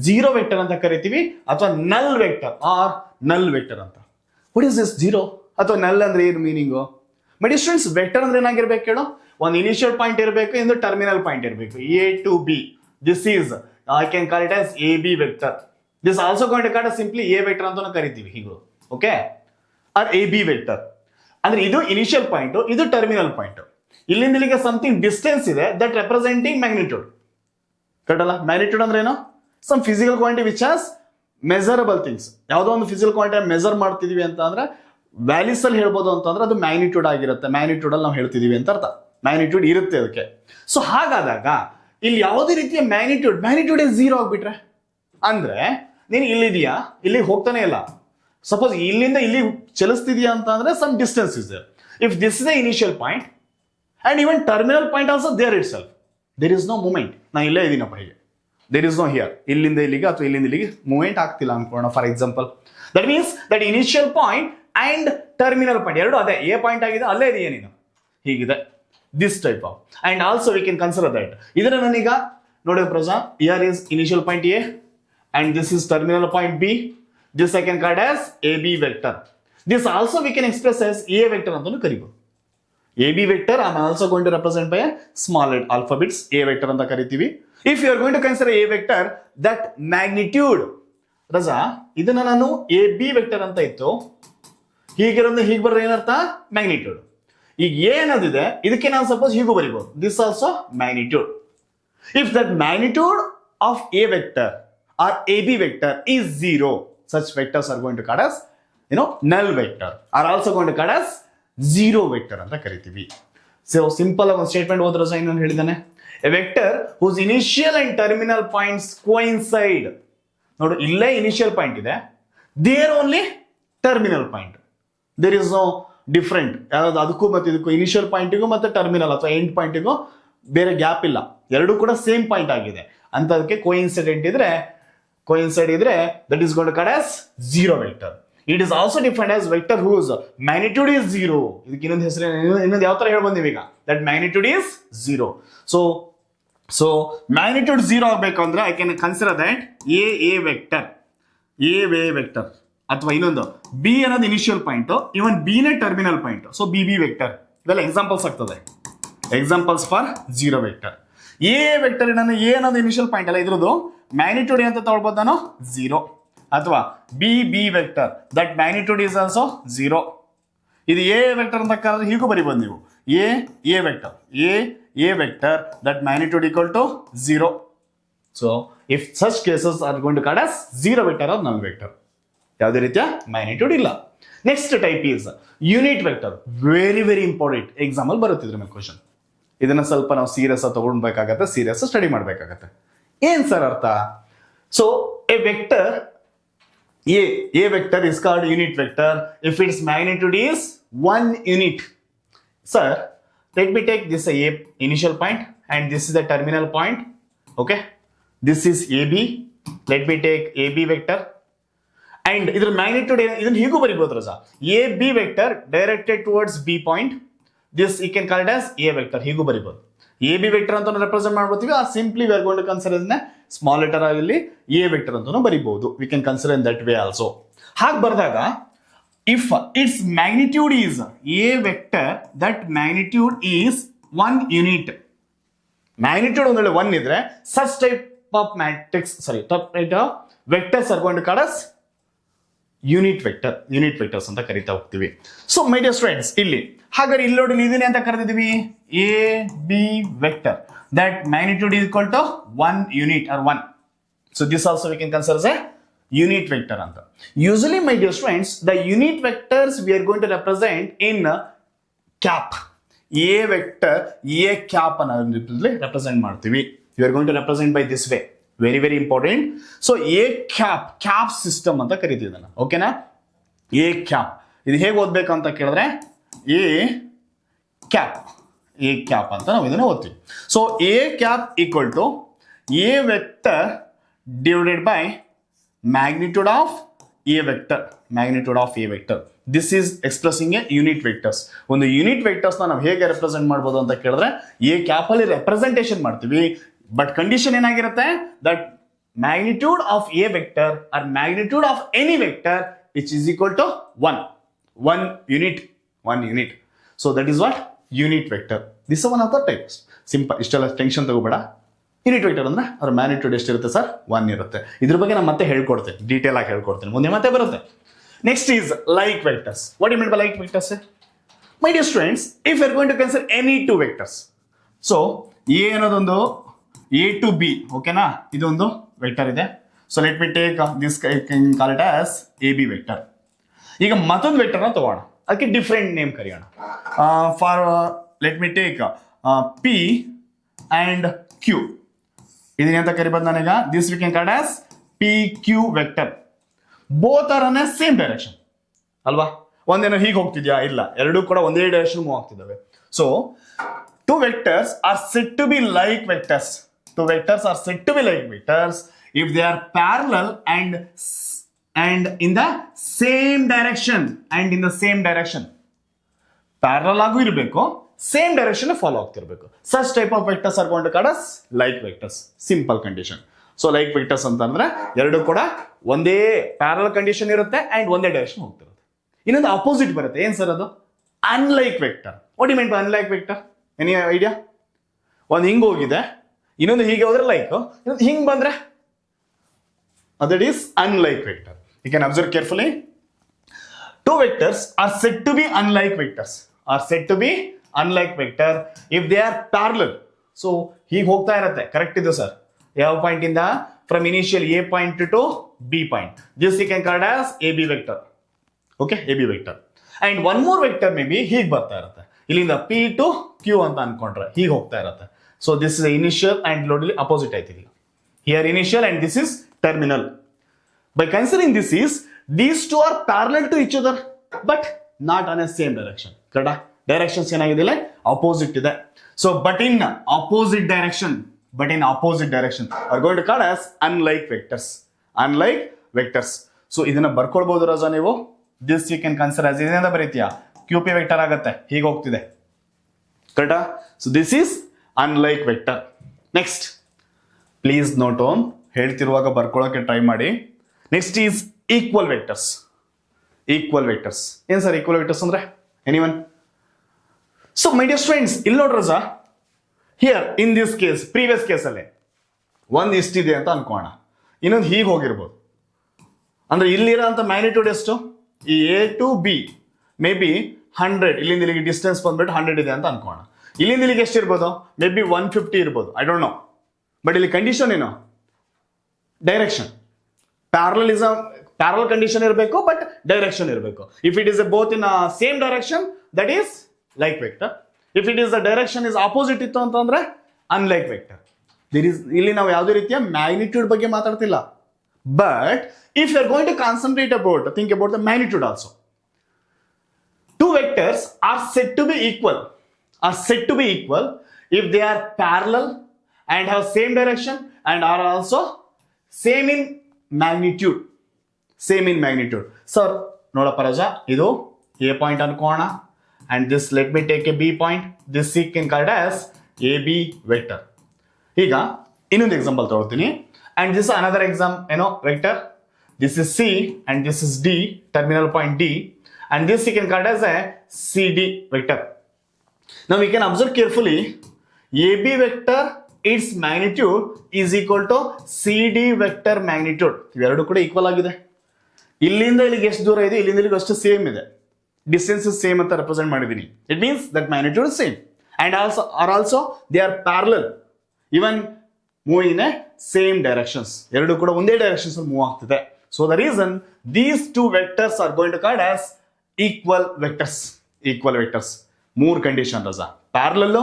zero vector ಅಂತ ಕರಿತೀವಿ, ಅಥವಾ null vector or null vector ಅಂತ. What is this zero ಅಥವಾ null ಅಂದ್ರೆ ಏನು meaning? My dear friends, vector ಅಂದ್ರೆ ಏನಾಗಿರ್ಬೇಕು ಹೇಳೋ, ಒಂದು ಇನಿಷಿಯಲ್ ಪಾಯಿಂಟ್ ಇರಬೇಕು, ಒಂದು ಟರ್ಮಿನಲ್ ಪಾಯಿಂಟ್ ಇರಬೇಕು. A to B. This is I can call it as AB vector. This also going to call it simply A vector ಅಂತ ಕರಿತೀವಿ ಹೀಗೆ, ಓಕೆ? ಆರ್ AB vector ಅಂದ್ರೆ ಇದು ಇನಿಷಿಯಲ್ ಪಾಯಿಂಟ್, ಇದು terminal point. ಇಲ್ಲಿಂದ ಇಲ್ಲಿಗೆ something distance ಇದೆ, that representing magnitude, correct ಅಲ್ಲ? ಮ್ಯಾಗ್ನಿಟ್ಯೂಡ್ ಅಂದ್ರೆ ಏನು? Some physical quantity which as measurable things. ಯಾವುದೋ ಒಂದು ಫಿಸಿಕಲ್ ಕ್ವಾಂಟಿಟಿ ಮೆಜರ್ ಮಾಡ್ತಿದೀವಿ ಅಂತ ಅಂದ್ರೆ ವ್ಯಾಲ್ಯೂಸ್ ಅಲ್ಲಿ ಹೇಳ್ಬೋದು ಅಂತಂದ್ರೆ ಅದು ಮ್ಯಾಗ್ನಿಟ್ಯೂಡ್ ಆಗಿರುತ್ತೆ. ಮ್ಯಾಗ್ನಿಟ್ಯೂಡ್ ಅಲ್ಲಿ ನಾವು ಹೇಳ್ತಿದೀವಿ ಅಂತ ಅರ್ಥ, ಮ್ಯಾಗ್ನಿಟ್ಯೂಡ್ ಇರುತ್ತೆ ಅದಕ್ಕೆ. ಸೊ ಹಾಗಾದಾಗ ಇಲ್ಲಿ ಯಾವುದೇ ರೀತಿಯ ಮ್ಯಾಗ್ನಿಟ್ಯೂಡ್ ಝೀರೋ ಆಗ್ಬಿಟ್ರೆ ಅಂದ್ರೆ ನೀನು ಇಲ್ಲಿದೆಯಾ, ಇಲ್ಲಿ ಹೋಗ್ತಾನೆ ಇಲ್ಲ. ಸಪೋಸ್ ಇಲ್ಲಿಂದ ಇಲ್ಲಿ ಚಲಿಸ್ತಿದ್ಯಾ ಅಂತ ಅಂದ್ರೆ some distance is there. If this is the initial point and even terminal point also there itself, there is no moment. ನಾನು ಇಲ್ಲೇ ಇದ್ದೀನಪ್ಪ, ಹೀಗೆ ದೇರ್ ಇಸ್ ನೋ ಹಿಯರ್, ಇಲ್ಲಿಂದ ಇಲ್ಲಿಗೆ ಅಥವಾ ಇಲ್ಲಿಂದ ಇಲ್ಲಿಗೆ ಮೂವ್ಮೆಂಟ್ ಆಗ್ತಿಲ್ಲ ಅನ್ಕೋಣ for example. That means that initial point and terminal point ಎರಡು ಅದೇ, ಎ ಪಾಯಿಂಟ್ ಆಗಿದೆ ಅಲ್ಲೇ ಇದೆಯಾ ನೀನು, ಹೀಗಿದೆ this type of. And also we can consider that ಇದನ್ನ ನಾನೀಗ ನೋಡಿ ಪ್ರಜಾ, here is initial point A and this is terminal point B, this I can called as A B vector. This also we can express as a vector ಅಂತಾನು ಕರಿಬಹುದು. A B vector I am also going to represent by small alphabets, A vector ಅಂತ ಕರಿತೀವಿ. If you are going to consider A vector that magnitude, ರಜಾ ಇದನ್ನ ನಾನು A B vector ಅಂತ ಇತ್ತು, ಹೀಗಿರೋದು ಹೀಗೆ ಬರೋದು ಏನರ್ಥ ಮ್ಯಾಗ್ನಿಟ್ಯೂಡ್. ಈಗ ಏನದಿದೆ ಇದಕ್ಕೆ ನಾನು ಸಪೋಸ್ ಹೀಗೂ ಬರೀಬಹುದು, this also magnitude. If that magnitude of A vector or A B vector is zero, such vectors are going to called as null vector, are also going to called as zero vector ಅಂತ ಕರಿತೀವಿ. So simple ಆಗಿ ಒಂದು statement ಓದ್ರ ಏನು ಹೇಳಿದಾನೆ, A vector whose initial and terminal points coincide. ನೋಡು ಇಲ್ಲೇ initial point ಇದೆ, there only terminal point, there is no different. ಯಾವ್ದು ಅದಕ್ಕೂ ಮತ್ತೆ ಇದಕ್ಕೂ ಇನಿಷಿಯಲ್ ಪಾಯಿಂಟಿಗೂ ಮತ್ತೆ ಟರ್ಮಿನಲ್ ಅಥವಾ ಎಂಡ್ ಪಾಯಿಂಟಿಗೂ ಬೇರೆ ಗ್ಯಾಪ್ ಇಲ್ಲ, ಎರಡೂ ಕೂಡ ಸೇಮ್ ಪಾಯಿಂಟ್ ಆಗಿದೆ ಅಂತ. ಅದಕ್ಕೆ ಕೋಇನ್ಸಿಡೆಂಟ್ ಇದ್ರೆ that is going to called as zero vector. It is also defined as vector whose magnitude is zero. ಇದಕ್ಕೆ ಇನ್ನೊಂದು ಹೆಸರು ಇನ್ನೊಂದು ಯಾವ ತರ ಹೇಳ್ಬೋದು ನೀವೀಗ, that magnitude is zero. So magnitude zero ಆಗಬೇಕು ಅಂದ್ರೆ I can consider that a vector ಅಥವಾ ಇನ್ನೊಂದು b ಅನ್ನೋದು ಇನಿಷಿಯಲ್ ಪಾಯಿಂಟ್, ಇವನ್ b ನೇ terminal point, so bb vector. ಇವೆಲ್ಲ ಎಕ್ಸಾಂಪಲ್ಸ್ ಆಗ್ತದೆ, examples for zero vector. A vector ನಾನು ಎ ಅನ್ನೋದು ಇನಿಷಿಯಲ್ ಪಾಯಿಂಟ್ ಅಲ್ಲ, ಇದ್ರದ್ದು ಮ್ಯಾಗ್ನಿಟ್ಯೂಡ್ ಅಂತ ತಗೊಳ್ಬೋದು ನಾನು ಝೀರೋ, ಅಥವಾ B vector that magnitude is also zero. ಇದು ಎ ವೆಕ್ಟರ್ ಅಂತ ಕರೆದ್ರೆ ಹೀಗೂ ಬರಿಬೋದು ನೀವು, A vector that magnitude equal to zero. So if such cases are going to called as zero vector R ನಲ್ ವೆಕ್ಟರ್, ಯಾವುದೇ ರೀತಿಯ ಮ್ಯಾಗ್ನಿಟ್ಯೂಡ್ ಇಲ್ಲ. Next type is unit vector, very very important, exam ಅಲ್ಲಿ ಬರುತ್ತಿದ್ರೆ ಮೇಲೆ ಕ್ವಶನ್. ಇದನ್ನ ಸ್ವಲ್ಪ ನಾವು serious ಆಗಿ ತಗೊಳ್ಬೇಕಾಗತ್ತೆ, ಸೀರಿಯಸ್ ಸ್ಟಡಿ ಮಾಡಬೇಕಾಗತ್ತೆ. ಏನ್ ಸರ್ ಅರ್ಥ? So A vector A vector is called unit vector if it's magnitude is 1 unit. Sir let me take this a initial point and this is the terminal point. Okay, this is AB. Let me take AB vector and ಇದರ magnitude ಇದನ್ನ ಹೀಗೂ ಬರೀಬಹುದು ರಜಾ, AB vector directed towards B point. This you can call it as A vector, ಹೀಗೂ ಬರೀಬಹುದು. AB vector ಅಂತ represent ಮಾಡ್ಬೋತೀವಿ, ಆ simply we are going to consider ಇದನ್ನ ಸ್ಮಾಲ್ ಲೆಟರ್ ಆಗಲಿ A vector ಅಂತಾನೂ ಬರೀಬಹುದು. We can consider in that way also. ಹಾಗೆ ಬರೆದಾಗ if its magnitude is a vector, that magnitude is 1 unit. Magnitude ಒಂದೊಳ್ಳೆ 1 ಇದ್ರೆ such type of vectors are going to call us unit vectors ಅಂತ ಕರಿತಾ ಹೋಗ್ತೀವಿ. So my dear students, ಇಲ್ಲಿ ಹಾಗಾದ್ರೆ ಇಲ್ಲಿ ನೋಡಿ ಇದನ್ನೇ ಅಂತ ಕರೆದಿದ್ದೀವಿ A B vector that magnitude is equal to 1 unit or 1. So this also we can consider A unit vector anta. Usually my dear students, the unit vectors we are going to represent in cap. A vector A cap anna represent ಮಾಡ್ತೀವಿ. We are going to represent by this way. Very very important. So A cap system ಅಂತ ಕರೀತೀವಿ ಇದನ್ನ. ಓಕೆನಾ? A cap ಇದು ಹೇಗೆ ಓದಬೇಕು ಅಂತ ಕೇಳಿದ್ರೆ A cap ಅಂತ ನಾವು ಇದನ್ನ ಓದ್ತೀವಿ. So A cap equal to A vector divided by magnitude of A vector. This is expressing a unit vectors. ಒಂದು ಯೂನಿಟ್ ವೆಕ್ಟರ್ಸ್ ನಾವು ಹೇಗೆ ರೆಪ್ರೆಸೆಂಟ್ ಮಾಡಬಹುದು ಅಂತ ಕೇಳಿದ್ರೆ A cap ಅಲ್ಲಿ ರೆಪ್ರೆಸೆಂಟೇಷನ್ ಮಾಡ್ತೀವಿ, ಬಟ್ ಕಂಡೀಷನ್ ಏನಾಗಿರುತ್ತೆ that magnitude of A vector or magnitude of any vector which is equal to 1 unit. So that is what unit vector. This is one of the types. Simple, ಇಷ್ಟೆಲ್ಲ tension ತಗೋಬೇಡ. Unit vector ಅಂದ್ರೆ ಅದರ magnitude ಎಷ್ಟಿರುತ್ತೆ sir? 1 ಇರುತ್ತೆ. ಇದ್ರ ಬಗ್ಗೆ ನಾನು ಮತ್ತೆ ಹೇಳ್ಕೊಡ್ತೇನೆ, detail ಆಗಿ ಹೇಳ್ಕೊಡ್ತೇನೆ, ಮುಂದೆ ಮತ್ತೆ ಬರುತ್ತೆ. Next is like vectors. What you mean by like vectors? My dear students, if you are going to consider any 2 vectors, so A ಅನ್ನೋದೊಂದು A to B, ಓಕೆನಾ, ಇದೊಂದು ವೆಕ್ಟರ್ ಇದೆ. So let me take this, call it as AB vector. ಈಗ ಮತ್ತೊಂದು ವೆಕ್ಟರ್ನ ತಗೋಣ, ಅದಕ್ಕೆ different name ಕರೆಯೋಣ. For let me take P and Q. ಇದನ್ನ ಅಂತ ಕರಿಬಹುದು ನಾನೀಗ, this we can call as PQ vector. Both are in same direction ಅಲ್ವಾ? ಒಂದೇನೋ ಹೀಗೆ ಹೋಗ್ತಿದ್ಯಾ? ಇಲ್ಲ, ಎರಡೂ ಕೂಡ ಒಂದೇ ಡೈರೆಕ್ಷನ್ ಮೂವ್ ಆಗ್ತಿದ್ದಾವೆ. So two vectors are said to be like vectors. Two vectors are said to be like vectors if they are parallel and in the same direction parallel ಆಗೂ ಇರಬೇಕು, ಸೇಮ್ ಡೈರೆಕ್ಷನ್ ಫಾಲೋ ಆಗ್ತಿರ್ಬೇಕು. Such type of vectors are going to call as like vectors. Simple condition. So like vectors ಅಂತಂದ್ರೆ ಎರಡು ಕೂಡ ಒಂದೇ parallel condition ಇರುತ್ತೆ and ಒಂದೇ direction ಹೋಗ್ತಿರುತ್ತೆ. ಇನ್ನೊಂದು ಅಪೋಸಿಟ್ ಬರುತ್ತೆ, ಏನ್ ಸರ್ ಅದು? Unlike vector. What you mean by unlike vector? Any idea? ಒಂದು ಹಿಂಗ್ ಹೋಗಿದೆ, ಇನ್ನೊಂದು ಹೀಗೆ ಹೋದ್ರೆ ಲೈಕ್, ಇನ್ನೊಂದು ಹಿಂಗ್ ಬಂದ್ರೆ that is unlike vector. You can observe carefully. Two vectors are said to be unlike vectors. If they are parallel. So ಹೀಗೆ ಹೋಗ್ತಾ ಇರುತ್ತೆ. ಕರೆಕ್ಟ್ ಇದು ಸರ್. ಯಾವ ಪಾಯಿಂಟ್ ಇಂದ? From initial A point to B point. This you can call as AB vector. Okay, AB vector. And one more vector maybe ಹೀಗೆ ಬರ್ತಾ ಇರುತ್ತೆ. ಇಲ್ಲಿಂದ P to Q ಅಂತ ಅನ್ಕೊಂಡ್ರೆ ಹೀಗೆ ಹೋಗ್ತಾ ಇರುತ್ತೆ. So this is the initial and totally opposite ಆಯ್ತಿದೆ. Here initial and this is terminal. By considering this is, these two are parallel to each other but not on a same direction. Correct? Directions ಏನಾಗಿದೆ? Opposite ಇದೆ. So but in opposite direction are going to call as unlike vectors. So ಇದನ್ನ ಬರ್ಕೊಳ್ಬಹುದು ರಾಜಾ ನೀವು. This you can consider as ಏನೇನ ಬರೀತೀಯಾ? QP vector ಆಗತ್ತೆ, ಹೀಗೆ ಹೋಗ್ತಿದೆ. ಕರೆಕ್ಟಾ? So this is unlike vector. Next, please note on, ಹೇಳ್ತಿರುವಾಗ ಬರ್ಕೊಳ್ಳೋಕೆ ಟ್ರೈ ಮಾಡಿ. Next is equal vectors. ಏನ್ ಸರ್ ಈಕ್ವಲ್ ವೆಕ್ಟರ್ಸ್ ಅಂದ್ರೆ? Anyone? So my dear students, ಇಲ್ಲಿ ನೋಡ್ರಸ, here in this case, previous ಕೇಸಲ್ಲೇ ಒಂದು ಇಷ್ಟಿದೆ ಅಂತ ಅನ್ಕೋಣ, ಇನ್ನೊಂದು ಹೀಗೆ ಹೋಗಿರ್ಬೋದು. ಅಂದ್ರೆ ಇಲ್ಲಿರೋ ಅಂತ ಮ್ಯಾಗ್ನಿಟ್ಯೂಡ್ ಎಷ್ಟು? ಈ A to B May be 100, ಇಲ್ಲಿಂದ ಇಲ್ಲಿಗೆ ಡಿಸ್ಟೆನ್ಸ್ ಬಂದ್ಬಿಟ್ಟು 100 ಇದೆ ಅಂತ ಅನ್ಕೋಣ. ಇಲ್ಲಿಂದ ಇಲ್ಲಿಗೆ ಎಷ್ಟು ಇರ್ಬೋದು? ಮೇ ಬಿ 150 ಇರ್ಬೋದು, ಐ ಡೋಂಟ್ ನೋ. ಬಟ್ ಇಲ್ಲಿ ಕಂಡೀಷನ್ ಏನು? ಡೈರೆಕ್ಷನ್. ಪ್ಯಾರಲ್ ಕಂಡೀಷನ್ ಇರಬೇಕು ಬಟ್ ಡೈರೆಕ್ಷನ್ ಇರಬೇಕು. If it is both in same direction that is like vector. If it is the direction is opposite ಇತ್ತು ಅಂತಂದ್ರೆ ಅನ್ಲೈಕ್ ವೆಕ್ಟರ್. ಇಲ್ಲಿ ನಾವು ಯಾವುದೇ ರೀತಿಯ ಮ್ಯಾಗ್ನಿಟ್ಯೂಡ್ ಬಗ್ಗೆ ಮಾತಾಡ್ತಿಲ್ಲ. But if you are going to concentrate think about the magnitude also. Two vectors are said to be equal if they are parallel and have same direction and are also same in magnitude. Sir, ನೋಡಪ್ಪ ರಾಜಾ, ಇದು A point ಅನ್ಕೋಣ and this let me take a B point. This you can call as AB vector. ಈಗ ಇನ್ನೊಂದು example ತಗೊಳ್ತೀನಿ and this is another vector. This is C and this is D, terminal point D, and this you can call as a CD vector. Now we can observe carefully, AB vector its magnitude is equal to CD vector magnitude. ಇವೆರಡು ಕೂಡ equal ಆಗಿದೆ. ಇಲ್ಲಿಂದ ಇಲ್ಲಿಗೆ ಎಷ್ಟು ದೂರ ಇದೆ, ಇಲ್ಲಿಂದ ಇಲ್ಲಿಗೆ ಅಷ್ಟು ಸೇಮ್ ಇದೆ. ಡಿಸ್ಟೆನ್ಸ್ ಸೇಮ್ ಅಂತ ರೆಪ್ರೆಸೆಂಟ್ ಮಾಡಿದ್ದೀನಿ. It means that magnitude is same and also they are parallel, even move in a same directions. ಎರಡು ಕೂಡ ಒಂದೇ ಡೈರೆಕ್ಷನ್ಸ್ ಮೂವ್ ಆಗ್ತಿದೆ. So the reason these two vectors are going to called as equal vectors. ಮೂರು condition ರಜಾ: parallel,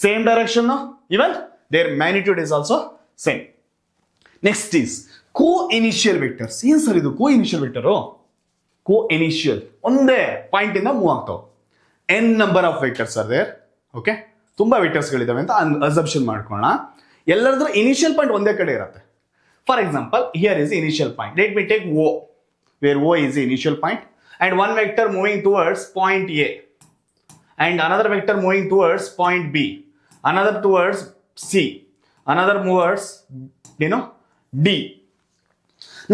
same direction, even there magnitude is also same. Next is co-initial vectors. ಏನ್ sir ಇದು co-initial vector? ಕೋ-ಇನಿಷಿಯಲ್ ಒಂದೇ point ಇಂದ move ಆಗ್ತಾವೆ. n number of vectors are there. Okay, ತುಂಬಾ vectors ಗಳಿದಾವೆ ಅಂತ ಅಸಂಪ್ಷನ್ ಮಾಡ್ಕೊಳ್ಳೋಣ. ಎಲ್ಲರದ್ರ ಇನಿಷಿಯಲ್ ಪಾಯಿಂಟ್ ಒಂದೇ ಕಡೆ ಇರುತ್ತೆ. For example, here is initial point. Let me take O, where O is the initial point, and one vector moving towards point A, and another vector moving towards point B, another towards C, another towards D.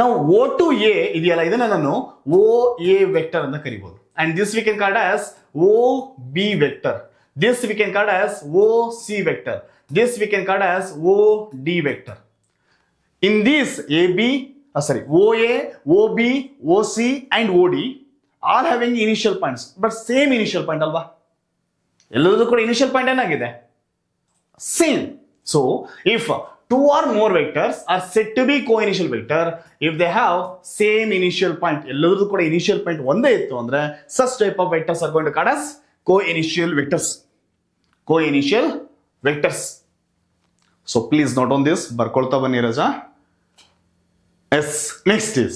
Now O to A ಇದೆಯಲ್ಲ, ಇದನ್ನ ನಾನು OA vector ಅಂತ ಕರಿಬಹುದು. And this we can call as OB vector. This we can call as OC vector. This we can call as OD vector. In this OA, OB, OC and OD are having initial points, but same initial point ಅಲ್ವಾ? ಎಲ್ಲದೂ ಕೂಡ initial point ಏನಾಗಿದೆ? Same. So if two or more vectors are said to be co-initial vector if they have same initial point, ಎಲ್ಲದೂ ಕೂಡ initial point ಒಂದೇ ಇತ್ತು ಅಂದ್ರೆ such type of vectors are going to call as co-initial vectors. So please note on this, ಬರ್ಕೊಳ್ತಾ ಬನ್ನಿ ರಜಾ. Next is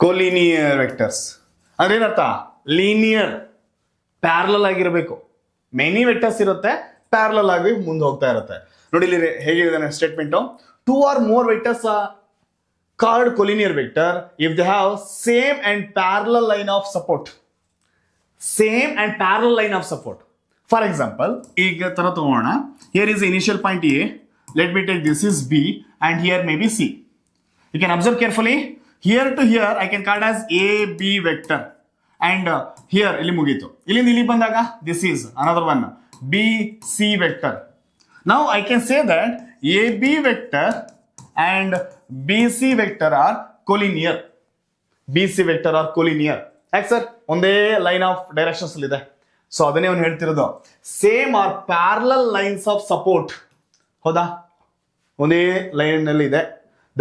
collinear vectors. ಅದೇನರ್ಥ? Linear, parallel ಆಗಿರಬೇಕು. Many vectors ಇರುತ್ತೆ, ಪ್ಯಾರಲಲ್ ಆಗಿ ಮುಂದೆ ಹೋಗ್ತಾ ಇರುತ್ತೆ. ನೋಡಿ ಇಲ್ಲಿ ಹೇಗಿದೆ statement, 2 or more vectors are called collinear vector if they have same and parallel line of support. Same and parallel line of support. For example, ಈಗ ತರ ತಗೋಣ. Here is the initial point A. Let me take this is B and here maybe C. You can observe carefully. Here to here I can call it as A B vector and here ಇಲ್ಲಿ ಮುಗೀತು. ಇಲ್ಲಿಂದ ಇಲ್ಲಿ ಬಂದಾಗ this is another one B C vector. Now I can say that AB vector and BC vector are collinear. BC vector are collinear. ಯಾಕೆ sir ಒಂದೇ line of directions ಅಲ್ಲಿ ಇದೆ. So ಅದನ್ನೇ ಅವ್ನು ಹೇಳ್ತಿರೋದು same or parallel lines of support. ಹೌದಾ, ಒಂದೇ line ಅಲ್ಲಿ ಇದೆ.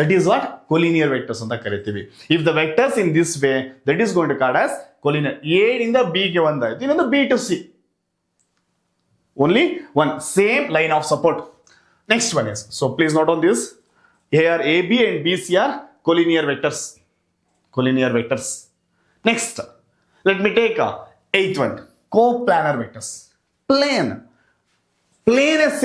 That is what collinear vectors ಅಂತ ಕರಿತೀವಿ. If the vectors in this way that is going to called as collinear. A ಇಂದ ಬಿ ಗೆ ಒಂದಾಯ್ತು, ಇನ್ನೊಂದು B to C. Only one same line of support. Next one is, so please note on this. Here AB and BC are collinear vectors. Collinear vectors. Next, let me take eighth one. Co-planar vectors. Plane. Plane is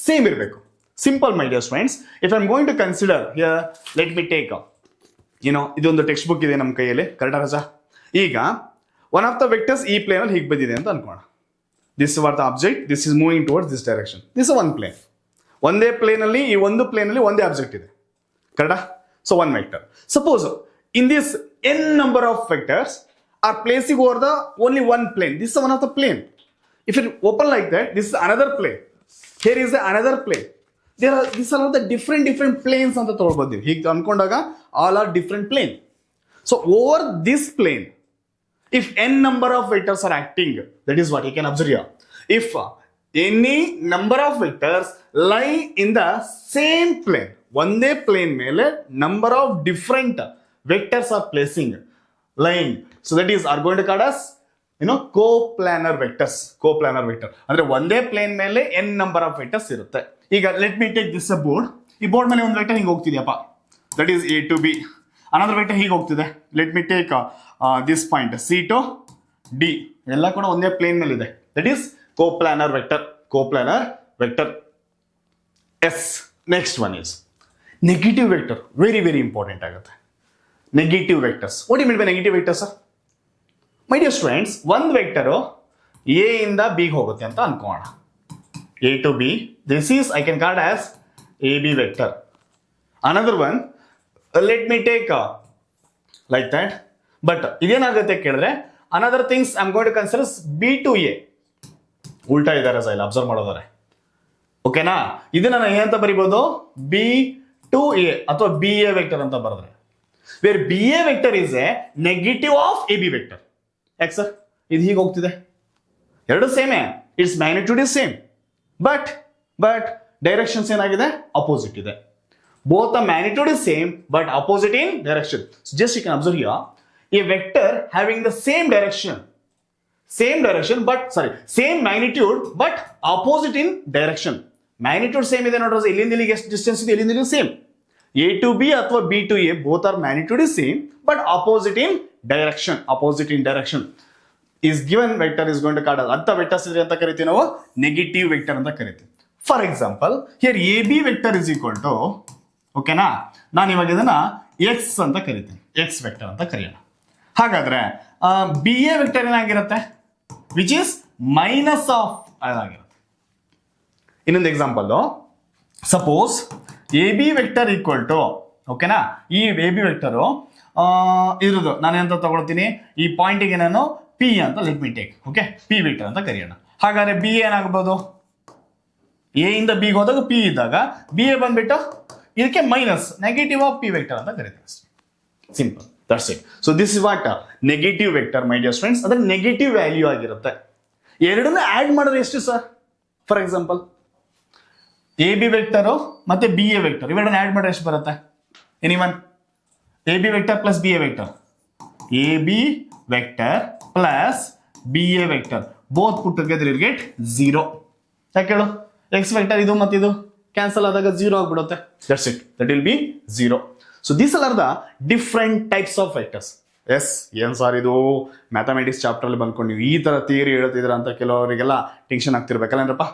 same irbeku. Simple, my dear friends. If I'm going to consider here, let me take ಇದೊಂದು text book ಇದೆ ನಮ್ಮ ಕೈಯಲ್ಲಿ, ಕರೆಕ್ಟಾ ರಜಾ? ಈಗ one of the vectors ಈ plane ಅಲ್ಲಿ ಹೀಗೆ ಬಂದಿದೆ ಅಂತ ಅನ್ಕೋಣ. This is what the object. This is moving towards this direction. This is one plane. ಒಂದೇ ಪ್ಲೇನ್ ಅಲ್ಲಿ ಈ ಒಂದು ಪ್ಲೇನ್ ಅಲ್ಲಿ ಒಂದೇ ಆಬ್ಜೆಕ್ಟ್ ಇದೆ, ಕರೆಕ್ಟಾ? So one vector. Suppose in this n number of vectors are placing over the only one plane. This one of the plane. If it open like that, this is another plane. Here is another plane. This are the different planes ಅಂತ ತಗೊಳ್ಬೋದು. ಹೀಗೆ ಅನ್ಕೊಂಡಾಗ all are different plane. So over this plane if n number of vectors are acting, that is what you can observe here. If any number of vectors lie in the same plane, one day plane mele number of different vectors are placing lying, so that is are going to call us coplanar vectors. Coplanar vector andre one day plane mele n number of vectors irutte. Iga let me take this board. Ee board mele ಒಂದು vector hinge ಹೋಗ್ತಿದೆಯಪ್ಪ, that is A to B. Another vector ಹೀಗೆ ಹೋಗ್ತಿದೆ. Let me take this point C to D. ಎಲ್ಲ ಕೂಡ ಒಂದೇ plane ಮೇಲೆ ಇದೆ. That is coplanar vector. Coplanar vector. S. Next one is negative vector. Very very important ಆಗುತ್ತೆ. Negative vectors. What do you mean by negative vectors, sir? My dear students, ಒಂದು vector A ಇಂದ B ಗೆ ಹೋಗುತ್ತೆ ಅಂತ ಅನ್ಕೋಣ. A to B. This is I can call as AB vector. Another one, let me take like that. But ಇದೇನಾಗುತ್ತೆ ಕೇಳಿದ್ರೆ another things I'm going to consider B to A. ಉಲ್ಟಾ ಇದ್ದಾರೆ sir, ಇಲ್ಲಿ observe ಮಾಡೋದಾರೆ. ಓಕೆನಾ? ಇದನ್ನ ನಾನು ಏನಂತ ಬರಿಬಹುದು? B to A ಅಥವಾ BA ವೆಕ್ಟರ್ ಅಂತ ಬರೆದ್ರೆ, where BA vector is a negative of AB vector. ಯಾಕೆ ಸರ್ ಇದು ಹೀಗೆ ಹೋಗ್ತಿದೆ? ಎರಡು ಸೇಮೇ, it's magnitude is same, but directions ಏನಾಗಿದೆ? ಅಪೋಸಿಟ್ ಇದೆ. Both the magnitude is same but opposite in direction. So just you can observe here, a vector having the same direction but same magnitude but opposite in direction. Magnitude same ಇದೆ ನೋಡ್ರಿ, ಇಲ್ಲಿಂದ ಇಲ್ಲಿಗೆ ಎಷ್ಟು distance ಇದೆ, ಇಲ್ಲಿಂದ ಇಲ್ಲಿ same. A to B ಅಥವಾ B to A both are magnitude is same but opposite in direction. Opposite in direction is given vector is going to call ಅಂತ ವೆಕ್ಟರ್ಸ್ ಇದೆ ಅಂತ ಕರಿತೀವಿ ನಾವು ನೆಗೆಟಿವ್ ವೆಕ್ಟರ್ ಅಂತ ಕರಿತೀವಿ. For example here AB vector is equal to, ಓಕೆನಾ, ನಾನು ಇವಾಗ ಇದನ್ನ ಎಕ್ಸ್ ಅಂತ ಕರಿತೀನಿ, ಎಕ್ಸ್ ವೆಕ್ಟರ್ ಅಂತ ಕರೆಯೋಣ. ಹಾಗಾದ್ರೆ ಬಿ ಎ ವೆಕ್ಟರ್ ಏನಾಗಿರುತ್ತೆ? ವಿಚ್ ಇಸ್ ಮೈನಸ್ ಆಫ್ ಆಗಿರುತ್ತೆ. ಇನ್ನೊಂದು example, suppose A B vector equal to, ಓಕೆನಾ, ಈ ಎ ಬಿ ವೆಕ್ಟರು ಇರೋದು ನಾನು ಎಂತ ತಗೊಳ್ತೀನಿ, ಈ ಪಾಯಿಂಟಿಗೆ ನಾನು ಪಿ ಅಂತ let me take, okay, P vector ಅಂತ ಕರೆಯೋಣ. ಹಾಗಾದ್ರೆ ಬಿ ಏನಾಗಬಹುದು? ಎ ಇಂದ ಬಿಗೆ ಹೋದಾಗ ಪಿ ಇದ್ದಾಗ ಬಿ ಎ ಬಂದ್ಬಿಟ್ಟು ಇದಕ್ಕೆ minus negative of P vector ಅಂತ ಕರೀತೀವಿ. Simple, that's it. So this is what negative vector, my dear friends. ಅಂದ್ರೆ ನೆಗೆಟಿವ್ ವ್ಯಾಲ್ಯೂ ಆಗಿರುತ್ತೆ. ಎರಡನ್ನ ಆಡ್ ಮಾಡಿದ್ರೆ ಎಷ್ಟು sir? For example A B vector ಮತ್ತೆ ಬಿ ಎ ವೆಕ್ಟರ್ ಇವೆರಡನ್ನ ಆಡ್ ಮಾಡಿದ್ರೆ ಎಷ್ಟು ಬರುತ್ತೆ? Anyone? A B vector plus B A vector, A B vector plus B A vector both put together will get 0. ಯಾಕೆ ಹೇಳು? X vector ಇದು ಮತ್ತು ಇದು cancel ಆದಾಗ 0 ಆಗ್ಬಿಡುತ್ತೆ. That's it, that will be 0. So these are the different types of vectors. Yes ಏನು sir ಇದು mathematics ಚಾಪ್ಟ್ರಲ್ಲಿ ಬಂದ್ಕೊಂಡು ನೀವು ಈ ಥರ ಥಿಯರಿ ಹೇಳ್ತಿದ್ರ ಅಂತ ಕೆಲವರಿಗೆಲ್ಲ ಟೆನ್ಷನ್ ಆಗ್ತಿರ್ಬೇಕಲ್ಲಪ್ಪ.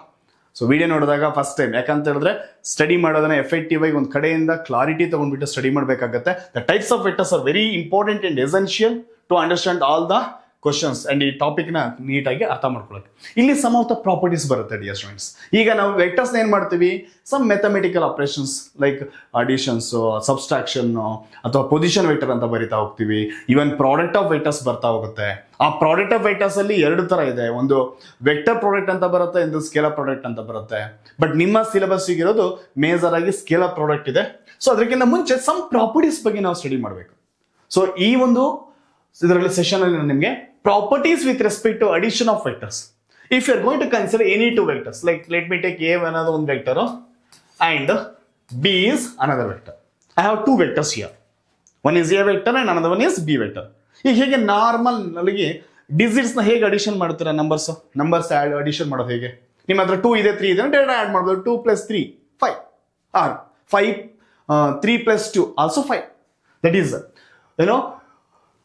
ಸೊ ವಿಡಿಯೋ ನೋಡಿದಾಗ ಫಸ್ಟ್ ಟೈಮ್, ಯಾಕಂತ ಹೇಳಿದ್ರೆ ಸ್ಟಡಿ ಮಾಡೋದನ್ನ ಎಫೆಕ್ಟಿವ್ ಆಗಿ ಒಂದು ಕಡೆಯಿಂದ ಕ್ಲಾರಿಟಿ ತಗೊಂಡ್ಬಿಟ್ಟು ಸ್ಟಡಿ ಮಾಡಬೇಕಾಗತ್ತೆ. The types of vectors are very important and essential to understand all the questions and ಈ ಟಾಪಿಕ್ನ ನೀಟಾಗಿ ಅರ್ಥ ಮಾಡ್ಕೊಳ್ಳೋಕೆ. ಇಲ್ಲಿ ಸಮ್ ಆಫ್ ದ ಪ್ರಾಪರ್ಟೀಸ್ ಬರುತ್ತೆ ಡಿಯರ್ ಸ್ಟೂಡೆಂಟ್ಸ್. ಈಗ ನಾವು ವೆಕ್ಟರ್ಸ್ ಏನ್ ಮಾಡ್ತೀವಿ, some mathematical operations like additions, subtraction ಅಥವಾ ಪೊಸಿಷನ್ ವೆಕ್ಟರ್ ಅಂತ ಬರಿತಾ ಹೋಗ್ತೀವಿ. ಈವನ್ ಪ್ರಾಡಕ್ಟ್ ಆಫ್ ವೆಕ್ಟರ್ಸ್ ಬರ್ತಾ ಹೋಗುತ್ತೆ. ಆ ಪ್ರಾಡಕ್ಟ್ ಆಫ್ ವೆಕ್ಟರ್ಸ್ ಅಲ್ಲಿ ಎರಡು ತರ ಇದೆ, ಒಂದು ವೆಕ್ಟರ್ ಪ್ರಾಡಕ್ಟ್ ಅಂತ ಬರುತ್ತೆ, ಒಂದು ಸ್ಕೇಲರ್ ಪ್ರಾಡಕ್ಟ್ ಅಂತ ಬರುತ್ತೆ. ಬಟ್ ನಿಮ್ಮ ಸಿಲೆಬಸ್ ಇರೋದು ಮೇಜರ್ ಆಗಿ ಸ್ಕೇಲರ್ ಪ್ರಾಡಕ್ಟ್ ಇದೆ. ಸೊ ಅದಕ್ಕಿಂತ ಮುಂಚೆ ಸಮ್ ಪ್ರಾಪರ್ಟೀಸ್ ಬಗ್ಗೆ ನಾವು ಸ್ಟಡಿ ಮಾಡಬೇಕು. ಸೊ ಈ ಒಂದು ಇದರಲ್ಲಿ ಸೆಷನ್ ಅಲ್ಲಿ ನಿಮಗೆ properties with respect to addition of vectors. If you are going to consider any two vectors, like let me take A ಅನ್ನೋದು ಒಂದು vector and B is another vector. I have two vectors here, one is A vector and another one is B vector. ಈಗ ಹೇಗೆ normal ನಲ್ಲಿ digits ನ ಹೇಗೆ addition ಮಾಡ್ತೀರಾ, numbers addition ಮಾಡೋದು ಹೇಗೆ? ನಿಮ್ಮ ಹತ್ರ 2 ಇದೆ 3 ಇದೆ ಡೈರೆಕ್ಟ್ ಆಡ್ ಮಾಡ್ಬೋದು. 2 + 3 5 or 5 3 + 2 also 5. That is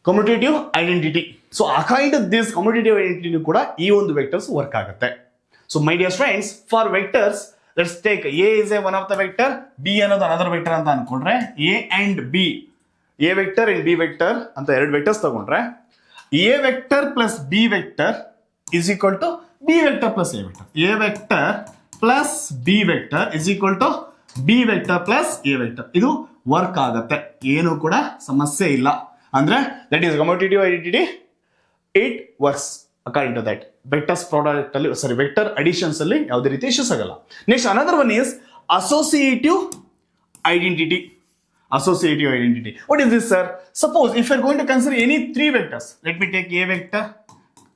commutative identity. So ಆ kind of this commutative identity ಕೂಡ ಈ ಒಂದು ವೆಕ್ಟರ್ಸ್ ವರ್ಕ್ ಆಗುತ್ತೆ. So my dear friends, for vectors let's take A is a one of the vector, B ಅನ್ನೋದು another vector ಅಂತ ಅನ್ಕೊಂಡ್ರೆ, A and B, A vector and B vector ಅಂತ ಎರಡು vectors ತಗೊಂಡ್ರೆ, A vector plus B vector is equal to B vector plus A vector. A vector plus B vector is equal to B vector plus A vector. ಇದು work ಆಗುತ್ತೆ, ಏನು ಕೂಡ ಸಮಸ್ಯೆ ಇಲ್ಲ. ಅಂದ್ರೆ that is commutative identity, it works according to that. Vectors product ಅಲ್ಲಿ vector additions ಅಲ್ಲಿ ಯಾವುದೇ ರೀತಿ ಇಶ್ಯೂಸ್ ಆಗಲ್ಲ. Next another one is associative identity. Associative identity. What is this, sir? Suppose if you are going to consider any three vectors, let me take a vector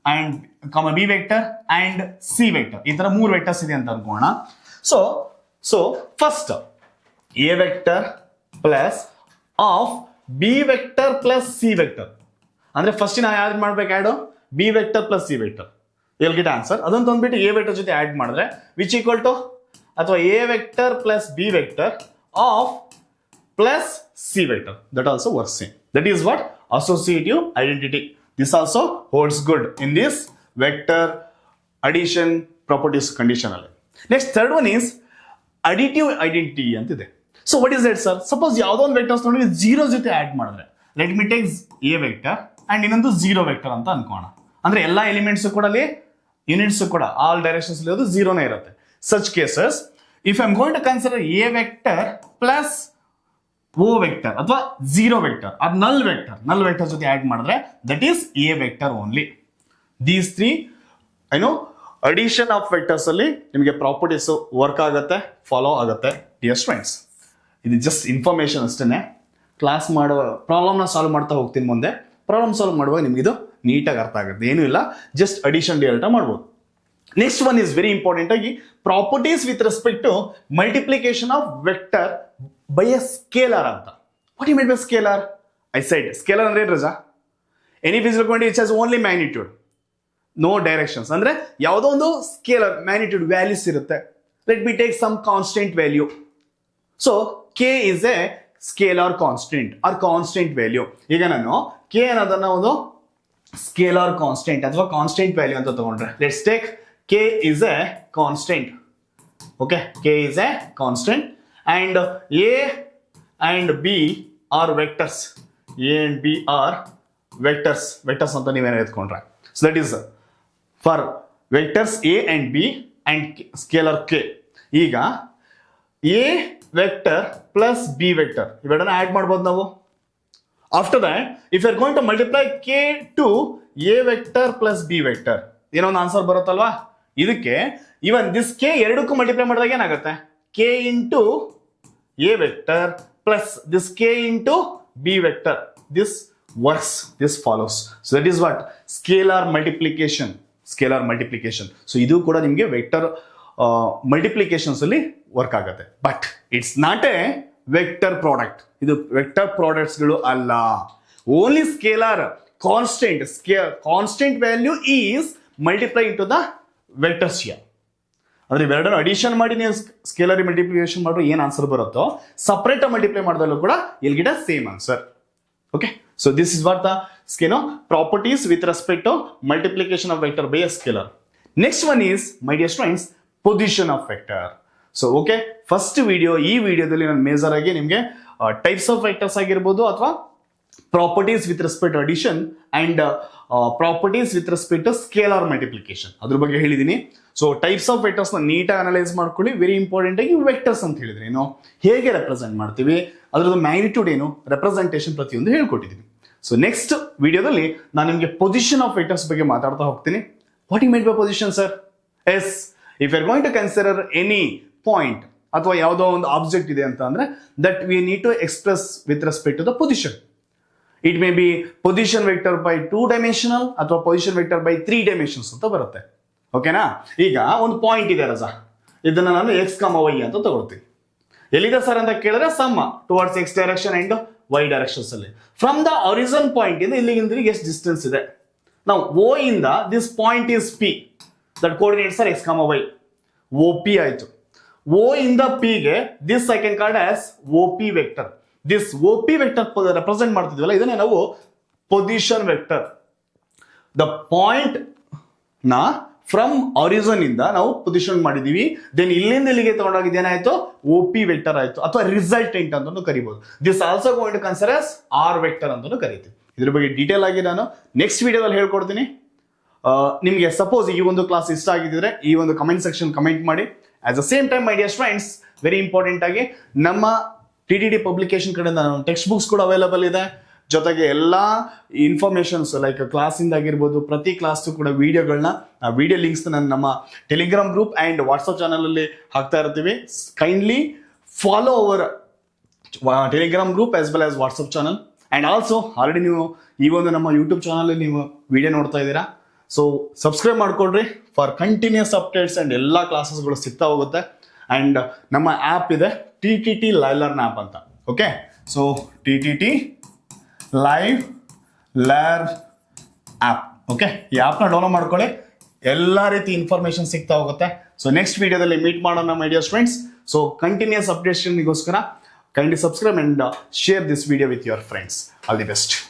and comma b vector and c vector. ಈ ತರ ಮೂರು vectors ಇದೆ ಅಂತ ಅನ್ಕೋಣ. So first a vector plus of b vector plus c vector. ಅಂದ್ರೆ first ನಾವು ಯಾವ್ದು ಮಾಡ್ಬೇಕು, add b vector plus c vector. you'll get answer. ಅದನ್ನ ತಂದ್ಬಿಟ್ಟು a vector ಜೊತೆ ಆಡ್ ಮಾಡಿದ್ರೆ which equal to ಅಥವಾ a vector plus b vector of plus c vector. That also works same. That is what associative identity. This also holds good in this vector addition properties condition. Next third one is additive identity antide. So what is that, sir? Suppose ಯಾವುದೋ ಒಂದು vectors ನೋಡಿ 0 ಜೊತೆ add ಮಾಡಿದ್ರೆ, let me take a vector and ಇನ್ನೊಂದು 0 vector ಅಂತ ಅನ್ಕೋಣ. ಅಂದ್ರೆ ಎಲ್ಲಾ elements ಕೂಡ ಅಲ್ಲಿ ಯೂನಿಟ್ಸ್ ಕೂಡ ಆಲ್ ಡೈರೆಕ್ಷನ್ಸ್ ಇರೋದು 0 ನೇ ಇರುತ್ತೆ. Such cases if I am going to consider a vector plus o vector ಅಥವಾ 0 ವೆಕ್ಟರ್, ಅದು ನಲ್ ವೆಕ್ಟರ್ ಜೊತೆ ಆಡ್ ಮಾಡಿದ್ರೆ that is A vector only. These three addition of vectors ಅಲ್ಲಿ ನಿಮಗೆ ಪ್ರಾಪರ್ಟೀಸ್ ವರ್ಕ್ ಆಗುತ್ತೆ, ಫಾಲೋ ಆಗುತ್ತೆ. ಡಿಯರ್ ಸ್ಟೂಡೆಂಟ್ಸ್, ಇದು ಜಸ್ಟ್ ಇನ್ಫಾರ್ಮೇಶನ್ ಅಷ್ಟೇ. ಕ್ಲಾಸ್ ಮಾಡುವ ಪ್ರಾಬ್ಲಮ್ನ ಸಾಲ್ವ್ ಮಾಡ್ತಾ ಹೋಗ್ತೀನಿ ಮುಂದೆ. ಪ್ರಾಬ್ಲಮ್ ಸಾಲ್ವ್ ಮಾಡುವಾಗ ನಿಮ್ಗೆ ಇದು ನೀಟಾಗಿ ಅರ್ಥ ಆಗುತ್ತೆ, ಏನೂ ಇಲ್ಲ, ಜಸ್ಟ್ ಅಡಿಷನ್ ಡಿಯಲ್ಟ ಮಾಡ್ಬೋದು. Next one is very important ಆಗಿ properties with respect to multiplication of vector by a scalar ಅಂತ. What you mean by scalar? I said scalar ಅಂದ್ರೆ ಏನು ರಜಾ? Any physical quantity which has only magnitude, no directions. ಅಂದ್ರೆ ಯಾವುದೋ ಒಂದು scalar magnitude values ಇರುತ್ತೆ. Let be take some constant value. So K is a scalar constant or constant value. ಈಗ ನಾನು K ಅನ್ನೋದನ್ನ ಒಂದು ಸ್ಕೇಲಾರ್ ಕಾನ್ಸ್ಟೆಂಟ್ ಅಥವಾ ಕಾನ್ಸ್ಟೆಂಟ್ ವ್ಯಾಲ್ಯೂ ಅಂತ ತಗೊಂಡ್ರೆ, let's take K is A constant. Okay, K is A constant and a and b are vectors. a and b are vectors ಅಂತ ನೀವೇನು ಎತ್ಕೊಂಡ್ರೆ. So that is for vectors a and b and scalar k. ಈಗ a vector plus b vector ಇವೆರಡನ್ನ add ಮಾಡ್ಬೋದು ನಾವು. After that, if you are going to multiply k to a vector plus b vector, ಏನೋ ಒಂದು answer ಬರುತ್ತಲ್ವಾ? ಇದಕ್ಕೆ even this k ಎರಡಕ್ಕೂ multiply ಮಾಡಿದಾಗ ಏನಾಗುತ್ತೆ? k into a vector plus this k into b vector. This works, this follows. So that is what scalar multiplication. So ಇದು ಕೂಡ ನಿಮಗೆ vector multiplications ಅಲ್ಲಿ ವರ್ಕ್ ಆಗುತ್ತೆ. But it's not A vector product. ಇದು vector ಪ್ರಾಡಕ್ಟ್ಸ್ಗಳು ಅಲ್ಲ, only scalar constant value is multiply into the vectors here. ಅಂದ್ರೆ ಇವೆರಡನ್ನು addition ಮಾಡಿ ನೀವು ಸ್ಕೇಲರಿ ಮಲ್ಟಿಪ್ಲಿಕೇಶನ್ ಮಾಡಿದ್ರೆ ಏನ್ ಆನ್ಸರ್ ಬರುತ್ತೋ, ಸಪರೇಟ್ ಮಲ್ಟಿಪ್ಲೈ ಮಾಡಿದಲ್ಲೂ ಕೂಡ you'll get a same answer. Okay, So this is what the properties with respect to multiplication of vector by a scalar. Next one is, my dear students, position of vector. So okay, first video, ಈ ವಿಡಿಯೋದಲ್ಲಿ ನಾನು major ಆಗಿ ನಿಮಗೆ types of vectors ಆಗಿರ್ಬೋದು ಅಥವಾ properties with respect to addition and properties with respect to scalar multiplication ಅದ್ರ ಬಗ್ಗೆ ಹೇಳಿದ್ದೀನಿ. ಸೊ ಟೈಪ್ಸ್ ಆಫ್ ವೆಕ್ಟರ್ಸ್ ನ ನೀಟಾಗಿ ಅನಲೈಸ್ ಮಾಡ್ಕೊಳ್ಳಿ. ವೆರಿ ಇಂಪಾರ್ಟೆಂಟ್ ಆಗಿ ವೆಕ್ಟರ್ಸ್ ಅಂತ ಹೇಳಿದ್ರೆ ಏನು, ಹೇಗೆ ರೆಪ್ರೆಸೆಂಟ್ ಮಾಡ್ತೀವಿ, ಅದರದ್ದು ಮ್ಯಾಗ್ನಿಟ್ಯೂಡ್ ಏನು, ರೆಪ್ರೆಸೆಂಟೇಷನ್ ಪ್ರತಿಯೊಂದು ಹೇಳ್ಕೊಟ್ಟಿದ್ದೀನಿ. ಸೊ ನೆಕ್ಸ್ಟ್ ವಿಡಿಯೋದಲ್ಲಿ ನಾನು ನಿಮಗೆ ಪೊಸಿಷನ್ ಆಫ್ ವೆಕ್ಟರ್ಸ್ ಬಗ್ಗೆ ಮಾತಾಡ್ತಾ ಹೋಗ್ತೀನಿ. What you mean by position sir? Yes, if you are going to consider any point ಅಥವಾ ಯಾವುದೋ ಒಂದು ಆಬ್ಜೆಕ್ಟ್ ಇದೆ ಅಂತ ಅಂದ್ರೆ that we need to express with respect to the position. It may be position vector by 2 dimensional ಅಥವಾ position vector by 3 dimensions ಅಂತ ಬರುತ್ತೆ. ಓಕೆನಾ? ಈಗ ಒಂದು ಪಾಯಿಂಟ್ ಇದೆ ರಜಾ, ಇದನ್ನ ನಾನು x, y ಅಂತ ತಗೊಳ್ತೀನಿ. ಎಲ್ಲಿದೆ ಸರ್ ಅಂತ ಕೇಳಿದ್ರೆ ಸಮ್ಮ towards x direction and y directions ಅಲ್ಲಿ. ಫ್ರಮ್ ದ ಒರಿಜಿನ್ ಪಾಯಿಂಟ್ ಇಂದ ಇಲ್ಲಿಗೆ ಎಷ್ಟು ಡಿಸ್ಟೆನ್ಸ್ ಇದೆ? ನಾವು O ಇಂದ this point is P, that coordinates are x, y. OP ಆಯ್ತು. O ಇಂದ P ಗೆ this I can called as OP vector. This OP vector represent ಮಾಡ್ತಿದ್ವಲ್ಲ, ಇದನ್ನೇ ನಾವು ಪೊಸಿಷನ್ ವೆಕ್ಟರ್. ದ ಪಾಯಿಂಟ್ ನ ಫ್ರಮ್ ಆರಿಜಿನ್ ಇಂದ ನಾವು ಪೊಸಿಷನ್ ಮಾಡಿದೀವಿ, ದೆನ್ ಇಲ್ಲಿಂದ ಇಲ್ಲಿಗೆ ತಗೊಂಡೋಗಿದ್ದು ಏನಾಯ್ತು? OP ವೆಕ್ಟರ್ ಆಯ್ತು, ಅಥವಾ ರಿಸಲ್ಟೆಂಟ್ ಅಂತಾನು ಕರಿಬಹುದು. This also going to consider as R vector ಅಂತಾನು ಕರಿತೀವಿ. ಇದ್ರ ಬಗ್ಗೆ ಡೀಟೇಲ್ ಆಗಿ ನಾನು ನೆಕ್ಸ್ಟ್ ವಿಡಿಯೋದಲ್ಲಿ ಹೇಳ್ಕೊಡ್ತೀನಿ. ನಿಮಗೆ ಸಪೋಸ್ ಈ ಒಂದು ಕ್ಲಾಸ್ ಇಷ್ಟ ಆಗಿದ್ರೆ ಈ ಒಂದು ಕಮೆಂಟ್ ಸೆಕ್ಷನ್ ಕಮೆಂಟ್ ಮಾಡಿ. At the same time my dear friends, very important ಆಗಿ ನಮ್ಮ TTD ಪಬ್ಲಿಕೇಶನ್ ಕಡೆಯಿಂದ ಟೆಕ್ಸ್ಟ್ ಬುಕ್ಸ್ ಕೂಡ ಅವೈಲಬಲ್ ಇದೆ. ಜೊತೆಗೆ ಎಲ್ಲಾ ಇನ್ಫಾರ್ಮೇಶನ್ಸ್ ಲೈಕ್ ಕ್ಲಾಸಿಂದ ಆಗಿರ್ಬೋದು, ಪ್ರತಿ ಕ್ಲಾಸ್ ಕೂಡ ವಿಡಿಯೋಗಳನ್ನ, ವಿಡಿಯೋ ಲಿಂಕ್ಸ್ ನಾನು ನಮ್ಮ Telegram group and WhatsApp channel ಅಲ್ಲಿ ಹಾಕ್ತಾ ಇರ್ತೀವಿ. Kindly follow hour Telegram group as well as WhatsApp channel. And also already ನೀವು ಈ ಒಂದು ನಮ್ಮ ಯೂಟ್ಯೂಬ್ ಚಾನಲ್ ನೀವು ವಿಡಿಯೋ ನೋಡ್ತಾ ಇದ್ದೀರಾ. ಸೊ ಸಬ್ಸ್ಕ್ರೈಬ್ ಮಾಡ್ಕೊಳ್ರಿ ಫಾರ್ ಕಂಟಿನ್ಯೂಸ್ ಅಪ್ಡೇಟ್ಸ್ ಅಂಡ್ ಎಲ್ಲ ಕ್ಲಾಸಸ್ಗಳು ಸಿಗ್ತಾ ಹೋಗುತ್ತೆ. ಅಂಡ್ ನಮ್ಮ ಆ್ಯಪ್ ಇದೆ TTT ಲೈವ್ ಲರ್ನ್ ಆ್ಯಪ್ ಅಂತ. Okay, so TTT live learn app. Okay, ಈ ಆ್ಯಪ್ನ ಡೌನ್ಲೋಡ್ ಮಾಡ್ಕೊಳ್ಳಿ, ಎಲ್ಲ ರೀತಿ ಇನ್ಫಾರ್ಮೇಶನ್ ಸಿಗ್ತಾ ಹೋಗುತ್ತೆ. ಸೊ ನೆಕ್ಸ್ಟ್ ವಿಡಿಯೋದಲ್ಲಿ ಮೀಟ್ ಮಾಡೋಣ my dear friends. So continuous ಅಪ್ಡೇಷನ್ಗೋಸ್ಕರ kindly subscribe and share this video with your friends. All the best.